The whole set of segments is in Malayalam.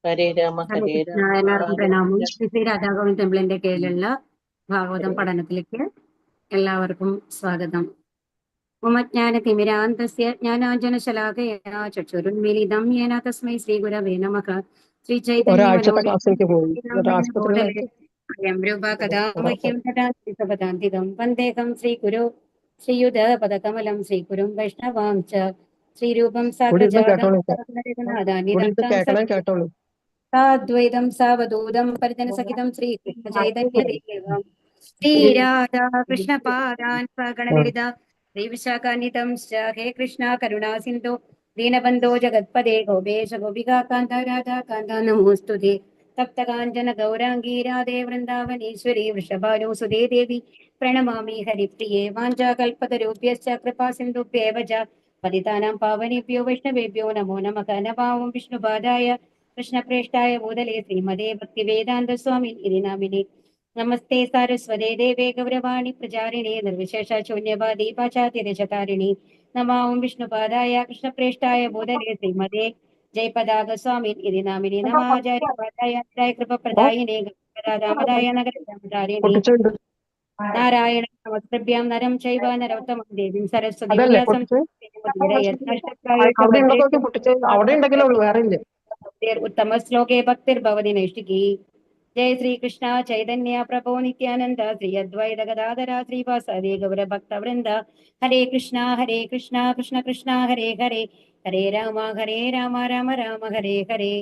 ഹരേ രാമ ഹരേ ഹരേ കൃഷ്ണ. രാമ എല്ലാവർക്കും രാമ പ്രണാമം. രാമ ശ്രീ രാധാഗോവിന്ദ് ടെമ്പിളിന്റെ കീഴിലുള്ള ഭാഗവതം പഠനത്തിലേക്ക് എല്ലാവർക്കും സ്വാഗതം. ഉമജ്ഞാന തിമിരാന്തസ്യ ജ്ഞാനാഞ്ജനശലാകയാ ചക്ഷുരുന്മീലിതം യേന തസ്മൈ ശ്രീ ഗുരവേ നമഃ. ശ്രീ ചൈതന്യ ഒരാഴ്ചത്തെ ക്ലാസ്സിലേക്ക് പോയി മനോരൂപം കഥാമഹ്യം തഥാന്തികം വന്ദേഹം ശ്രീ ഗുരു ശ്രീയുധ പദകമലം ശ്രീ ഗുരും വൈഷ്ണവാം ച ശ്രീരൂപം ഇവിടെ ഇരുന്ന് സാഗ്രജാതം ഇവിടെ ഇരുന്ന് കേട്ടോളൂ. സാദ്വൈതം സാവധൂതം പരിജനസഹിതം ശ്രീ കൃഷ്ണ ചൈതന്യ ദേവം ശ്രീ രാധാ കൃഷ്ണ പാദാൻ ഗണലളിത ശ്രീ വിശാഖാന്വിതം ഹേ കൃഷ്ണ കരുണാ സിന്ധു ദീനബന്ധോ ജഗത്പദേ ഗോപേശ ഗോപികാ കാന്ത രാധാ കാന്ത നമോസ്തുതേ തപ്ത കാഞ്ചന ഗൗരാംഗീ രാധേ വൃന്ദാവനേശ്വരി വൃഷഭാനുസുതേ ദേവി പ്രണമാമി ഹരിപ്രിയേ വാഞ്ചാകൽപതരൂപ്യശ്ച കൃപാ സിന്ധുഭ്യേവ ച പതിതാനാം പാവനേഭ്യോ വൈഷ്ണവേഭ്യോ നമോ നമഃ. നമാമം വിഷ്ണുപാദായ കൃഷ്ണപ്രേഷ്ഠായ ഭൂതലേ ശ്രീമതേ ഭക്തിവേദാന്ത സ്വാമി ഇതി നാമിനെ. നമസ്തേ സാരസ്വതേ ദേവേ ഗൗരവാണി പ്രചാരിണേ നിർവിശേഷ ശൂന്യവാദി പാശ്ചാത്യദേശതാരിണി. നമാമം വിഷ്ണുപാദായ കൃഷ്ണപ്രേഷ്ഠായ ഭൂതലേ ശ്രീമതേ ജയപതാക സ്വാമി ഇതി നാമിനെ. നമാചാര്യപാദായ കൃപപ്രദായിനേ രാധാമതായ നഗരധാരിണി. പൊട്ടിച്ചുണ്ട്. നാരായണ നമസ്തഭ്യാം നരം ചൈവ നരോത്തമം ദേവീം സരസ്വതി അതല്ലേ വ്യാസം പൊട്ടിച്ച് അവിടെ ഉണ്ടോ പൊട്ടിച്ച്? അവിടെ ഉണ്ടെങ്കിലേ ഉള്ളൂ, വേറെ ഇല്ല. उत्तम श्लोके भक्तिर्भवति नैष्टिकी. जय श्री कृष्ण चैतन्य प्रभो नित्यानंद श्री अद्वैत गदाधर श्रीवासदि गौर भक्त वृंद. हरे कृष्ण कृष्ण कृष्ण हरे हरे हरे राम राम राम हरे हरे.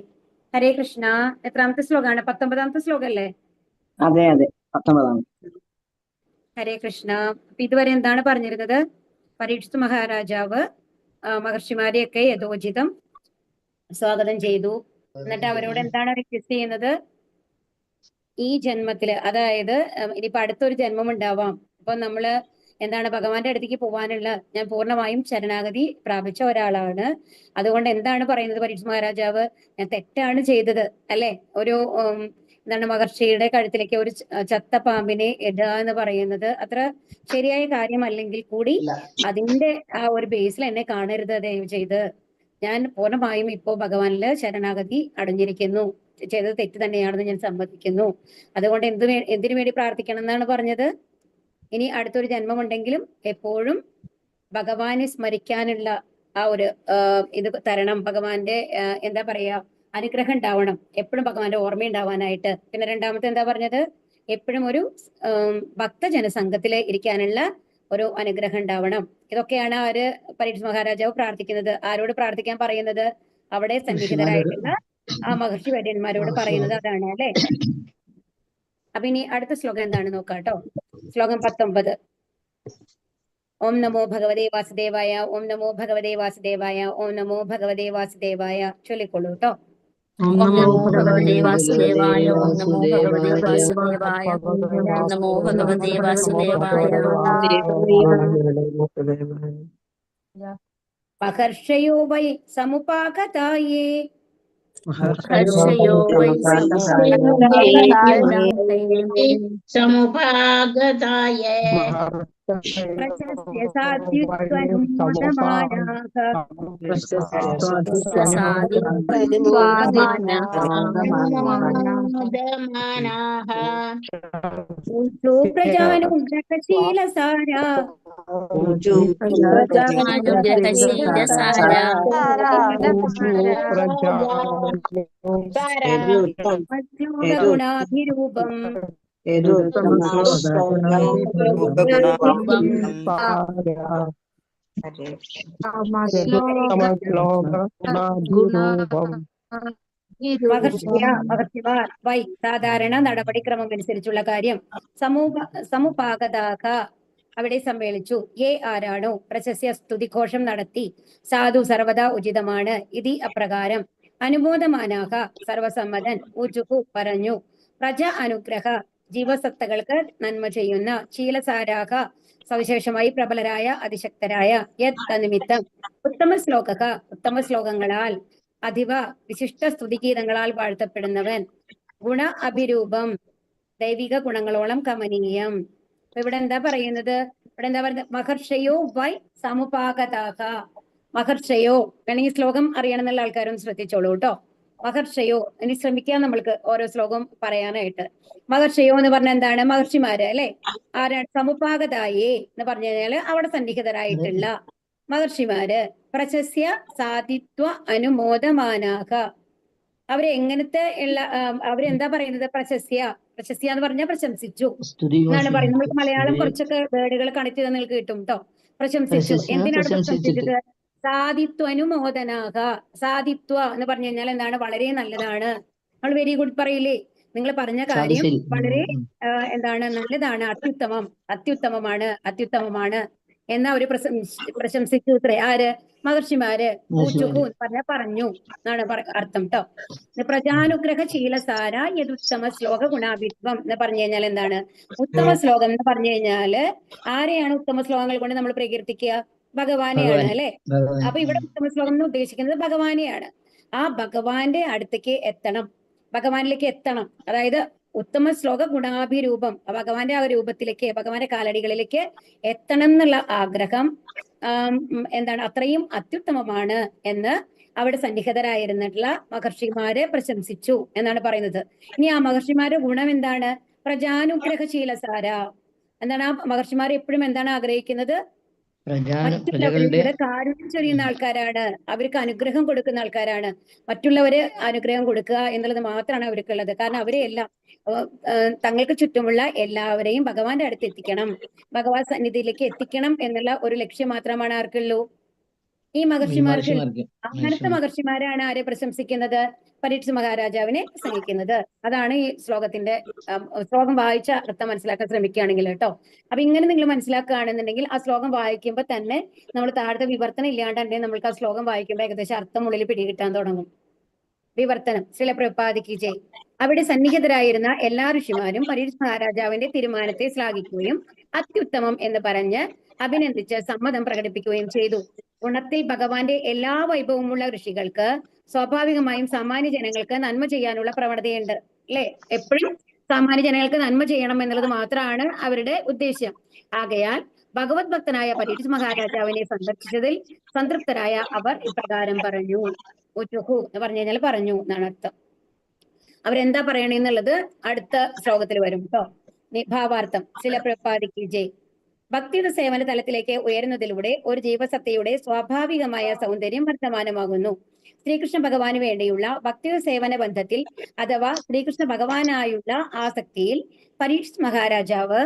ഹരേ കൃഷ്ണ. എത്രാമത്തെ ശ്ലോകമാണ്? 19ാമത്തെ ശ്ലോകല്ലേ? അതെ അതെ, 19. ഹരേ കൃഷ്ണ. ഇതുവരെ എന്താണ് പറഞ്ഞിരുന്നത്? പരീക്ഷിത് മഹാരാജാവ് മഹർഷിമാരെയൊക്കെ യഥോചിതം സ്വാഗതം ചെയ്തു. എന്നിട്ട് അവരോട് എന്താണ് റിക്വസ്റ്റ് ചെയ്യുന്നത്? ഈ ജന്മത്തില്, അതായത് ഇനിയിപ്പോ അടുത്തൊരു ജന്മം ഉണ്ടാവാം, അപ്പൊ നമ്മള് എന്താണ് ഭഗവാന്റെ അടുത്തേക്ക് പോകാനുള്ള, ഞാൻ പൂർണ്ണമായും ശരണാഗതി പ്രാപിച്ച ഒരാളാണ്. അതുകൊണ്ട് എന്താണ് പറയുന്നത് പരീക്ഷ മഹാരാജാവ്? ഞാൻ തെറ്റാണ് ചെയ്തത് അല്ലെ? ഒരു എന്താണ് മഹർഷിയുടെ കഴുത്തിലേക്ക് ഒരു ചത്ത പാമ്പിനെ ഇടുക എന്ന് പറയുന്നത് അത്ര ശരിയായ കാര്യമല്ലെങ്കിൽ കൂടി അതിന്റെ ആ ഒരു ബേസിൽ എന്നെ കാണരുത് ദയവ് ചെയ്ത്. ഞാൻ പൂർണ്ണമായും ഇപ്പോ ഭഗവാനില് ശരണാഗതി അടഞ്ഞിരിക്കുന്നു. ചെയ്തത് തെറ്റ് തന്നെയാണെന്ന് ഞാൻ സമ്മതിക്കുന്നു. അതുകൊണ്ട് എന്തിനു വേണ്ടി പ്രാർത്ഥിക്കണം എന്നാണ് പറഞ്ഞത്? ഇനി അടുത്തൊരു ജന്മമുണ്ടെങ്കിലും എപ്പോഴും ഭഗവാനെ സ്മരിക്കാനുള്ള ആ ഒരു ഇത് തരണം. ഭഗവാന്റെ എന്താ പറയാ, അനുഗ്രഹം ഉണ്ടാവണം. എപ്പോഴും ഭഗവാന്റെ ഓർമ്മ ഉണ്ടാവാനായിട്ട്. പിന്നെ രണ്ടാമത്തെ എന്താ പറഞ്ഞത്? എപ്പോഴും ഒരു ഭക്തജനസംഘത്തില് ഇരിക്കാനുള്ള ഒരു അനുഗ്രഹം ഉണ്ടാവണം. ഇതൊക്കെയാണ് ആര് പരീക്ഷ മഹാരാജാവ് പ്രാർത്ഥിക്കുന്നത്. ആരോട് പ്രാർത്ഥിക്കാൻ പറയുന്നത്? അവിടെ സന്നിഹിതരായിട്ടുള്ള ആ മഹർഷി വര്യന്മാരോട് പറയുന്നത് അതാണ് അല്ലെ? അപ്പൊ ഇനി അടുത്ത ശ്ലോകം എന്താണ് നോക്കാട്ടോ. ശ്ലോകം 19. ഓം നമോ ഭഗവതേ വാസുദേവായ, ഓം നമോ ഭഗവതേ വാസുദേവായ, ഓം നമോ ഭഗവതേ വാസുദേവായ. ചൊല്ലിക്കൊള്ളൂ കേട്ടോ. ഓം നമോ ഭഗവതേ വാസുദേവായ, ഓം നമോ ഭഗവതേ വാസുദേവായ, ഓം നമോ ഭഗവതേ വാസുദേവായ. മഹർഷയോ വൈ സമുപാഗതായേ, മഹർഷയോ വൈ സമുപാഗതായേ പ്രശസ്യ സാധ്യുത്വനുമോദമാനാഃ പ്രജാനുഗ്രഹശീലസാരാ മധ്യോഗുണാഭിരൂപം മഹർഷിമാർ വൈ സാധാരണ നടപടിക്രമം അനുസരിച്ചുള്ള കാര്യം സമുപാഗതാക അവിടെ സമ്മേളിച്ചു. ഏ ആരാണോ പ്രശസ്യ സ്തുതിഘോഷം നടത്തി സാധു സർവദാ ഉചിതമാണ്. ഇതി അപ്രകാരം അനുമോദമാനാഹ സർവസമ്മതൻ ഊചുഹു പറഞ്ഞു. പ്രജ അനുഗ്രഹ ജീവസത്തകൾക്ക് നന്മ ചെയ്യുന്ന ശീലസാരാഹ സവിശേഷമായി പ്രബലരായ അതിശക്തരായ യത് തനിമിത്തം ഉത്തമ ശ്ലോകങ്ങളാൽ അധിവ വിശിഷ്ട സ്തുതിഗീതങ്ങളാൽ വാഴ്ത്തപ്പെടുന്നവൻ. ഗുണ അഭിരൂപം ദൈവിക ഗുണങ്ങളോളം കമനീയം. അപ്പൊ ഇവിടെ എന്താ പറയുന്നത്? ഇവിടെ എന്താ പറയുന്നത്? മഹർഷയോ വൈ സമുപാഗതാക. മഹർഷയോ വേണമെങ്കിൽ ശ്ലോകം അറിയണമെന്നുള്ള ആൾക്കാരൊന്ന് ശ്രദ്ധിച്ചോളൂ കേട്ടോ. മഹർഷയോ, ഇനി ശ്രമിക്കാം നമ്മൾക്ക് ഓരോ ശ്ലോകം പറയാനായിട്ട്. മഹർഷയോ എന്ന് പറഞ്ഞാൽ എന്താണ്? മഹർഷിമാര് അല്ലെ? ആരാണ്? സമുപാഗതായേ എന്ന് പറഞ്ഞു കഴിഞ്ഞാല് അവിടെ സന്നിഹിതരായിട്ടുള്ള മഹർഷിമാര്. പ്രശസ്യ സാധിത്വ അനുമോദമാനാക. അവരെ എങ്ങനത്തെ ഉള്ള അവരെന്താ പറയുന്നത്? പ്രശസ്യ എന്ന് പറഞ്ഞാൽ പ്രശംസിച്ചു എന്നാണ് പറയുന്നത്. നമുക്ക് മലയാളം കുറച്ചൊക്കെ വേർഡുകൾ കണക്ട് ചെയ്താൽ നിങ്ങൾക്ക് കിട്ടും കേട്ടോ. പ്രശംസിച്ചു. എന്തിനാണ് പ്രശംസിച്ചത്? സാധിത്വനുമോദനാക. സാധിത്വ എന്ന് പറഞ്ഞു കഴിഞ്ഞാൽ എന്താണ്? വളരെ നല്ലതാണ്. നമ്മൾ വെരി ഗുഡ് പറയില്ലേ? നിങ്ങൾ പറഞ്ഞ കാര്യം വളരെ എന്താണ്? നല്ലതാണ്, അത്യുത്തമമാണ് എന്ന് അവര് പ്രശംസിച്ചു ഇത്രേ. ആര്? മഹർഷിമാര്. ഊച്ചുഹു പറഞ്ഞാൽ പറഞ്ഞു എന്നാണ് അർത്ഥം കേട്ടോ. പ്രജാനുഗ്രഹ ശീലസാര യദുത്തമ ശ്ലോക ഗുണാഭിത്വം എന്ന് പറഞ്ഞു കഴിഞ്ഞാൽ എന്താണ്? ഉത്തമ ശ്ലോകം എന്ന് പറഞ്ഞു കഴിഞ്ഞാല് ആരെയാണ് ഉത്തമ ശ്ലോകങ്ങൾ കൊണ്ട് നമ്മൾ പ്രകീർത്തിക്കുക? ഭഗവാനെയാണ് അല്ലെ? അപ്പൊ ഇവിടെ ഉത്തമ ശ്ലോകം എന്ന് ഉദ്ദേശിക്കുന്നത് ഭഗവാനെയാണ്. ആ ഭഗവാന്റെ അടുത്തേക്ക് എത്തണം, ഭഗവാനിലേക്ക് എത്തണം. അതായത് ഉത്തമ ശ്ലോക ഗുണാഭിരൂപം, ഭഗവാന്റെ ആ രൂപത്തിലേക്ക്, ഭഗവാന്റെ കാലടികളിലേക്ക് എത്തണം എന്നുള്ള ആഗ്രഹം എന്താണ്? അത്രയും അത്യുത്തമമാണ് എന്ന് അവിടെ സന്നിഹിതരായിരുന്നിട്ടുള്ള മഹർഷിമാരെ പ്രശംസിച്ചു എന്നാണ് പറയുന്നത്. ഇനി ആ മഹർഷിമാരുടെ ഗുണം എന്താണ്? പ്രജാനുഗ്രഹശീലസാര. എന്താണ്? ആ മഹർഷിമാർ എപ്പോഴും എന്താണ് ആഗ്രഹിക്കുന്നത്? മറ്റുള്ളവരുടെ കാരുണ്യം ചൊരിയുന്ന ആൾക്കാരാണ്, അവർക്ക് അനുഗ്രഹം കൊടുക്കുന്ന ആൾക്കാരാണ്. മറ്റുള്ളവര് അനുഗ്രഹം കൊടുക്കുക എന്നുള്ളത് മാത്രമാണ് അവർക്കുള്ളത്. കാരണം അവരെ എല്ലാം തങ്ങൾക്ക് ചുറ്റുമുള്ള എല്ലാവരെയും ഭഗവാന്റെ അടുത്ത് എത്തിക്കണം, ഭഗവാൻ സന്നിധിയിലേക്ക് എത്തിക്കണം എന്നുള്ള ഒരു ലക്ഷ്യം മാത്രമാണ് ആർക്കുള്ളൂ? ഈ മഹർഷിമാർക്ക്. അങ്ങനത്തെ മഹർഷിമാരാണ് ആരെ പ്രശംസിക്കുന്നത്? പരീക്ഷിത് മഹാരാജാവിനെ പ്രസംഗിക്കുന്നത്. അതാണ് ഈ ശ്ലോകത്തിന്റെ ശ്ലോകം വായിച്ച അർത്ഥം മനസ്സിലാക്കാൻ ശ്രമിക്കുകയാണെങ്കിൽ കേട്ടോ. അപ്പൊ ഇങ്ങനെ നിങ്ങൾ മനസ്സിലാക്കുകയാണെന്നുണ്ടെങ്കിൽ ആ ശ്ലോകം വായിക്കുമ്പോൾ തന്നെ നമ്മൾ താഴത്തെ വിവർത്തനം ഇല്ലാണ്ട് നമ്മൾക്ക് ആ ശ്ലോകം വായിക്കുമ്പോൾ ഏകദേശം അർത്ഥം ഉള്ളിൽ പിടികിട്ടാൻ തുടങ്ങും. വിവർത്തനം. ശ്രീല പ്രഭുപാദിക്ക് ജയ്. അവിടെ സന്നിഹിതരായിരുന്ന എല്ലാ ഋഷിമാരും പരീക്ഷിത് മഹാരാജാവിന്റെ തീരുമാനത്തെ ശ്ലാഘിക്കുകയും അത്യുത്തമം എന്ന് പറഞ്ഞ് അഭിനന്ദിച്ച് സമ്മതം പ്രകടിപ്പിക്കുകയും ചെയ്തു. ഗുണത്തിൽ ഭഗവാന്റെ എല്ലാ വൈഭവമുള്ള ഋഷികൾക്ക് സ്വാഭാവികമായും സാമാന്യ ജനങ്ങൾക്ക് നന്മ ചെയ്യാനുള്ള പ്രവണതയുണ്ട് അല്ലെ? എപ്പോഴും സാമാന്യ ജനങ്ങൾക്ക് നന്മ ചെയ്യണം എന്നുള്ളത് മാത്രമാണ് അവരുടെ ഉദ്ദേശ്യം. ആകയാൽ ഭഗവത് ഭക്തനായ പരീക്ഷിത് മഹാരാജാവിനെ സന്ദർശിച്ചതിൽ സംതൃപ്തരായ അവർ ഇപ്രകാരം പറഞ്ഞു. ഉച്ചുഹു എന്ന് പറഞ്ഞു കഴിഞ്ഞാൽ പറഞ്ഞു എന്നാണ് അർത്ഥം. അവരെന്താ പറയണെന്നുള്ളത് അടുത്ത ശ്ലോകത്തിൽ വരും കേട്ടോ. ഭാവാർത്ഥം. ശ്രീല പ്രഭുപാദിക്ക് ജയ്. ഭക്തിയുടെ സേവന തലത്തിലേക്ക് ഉയരുന്നതിലൂടെ ഒരു ജീവസത്തയുടെ സ്വാഭാവികമായ സൗന്ദര്യം വർദ്ധമാനമാകുന്നു. ശ്രീകൃഷ്ണ ഭഗവാന് വേണ്ടിയുള്ള ഭക്തിയുടെ സേവന ബന്ധത്തിൽ അഥവാ ശ്രീകൃഷ്ണ ഭഗവാനായുള്ള ആസക്തിയിൽ പരീക്ഷിത് മഹാരാജാവ്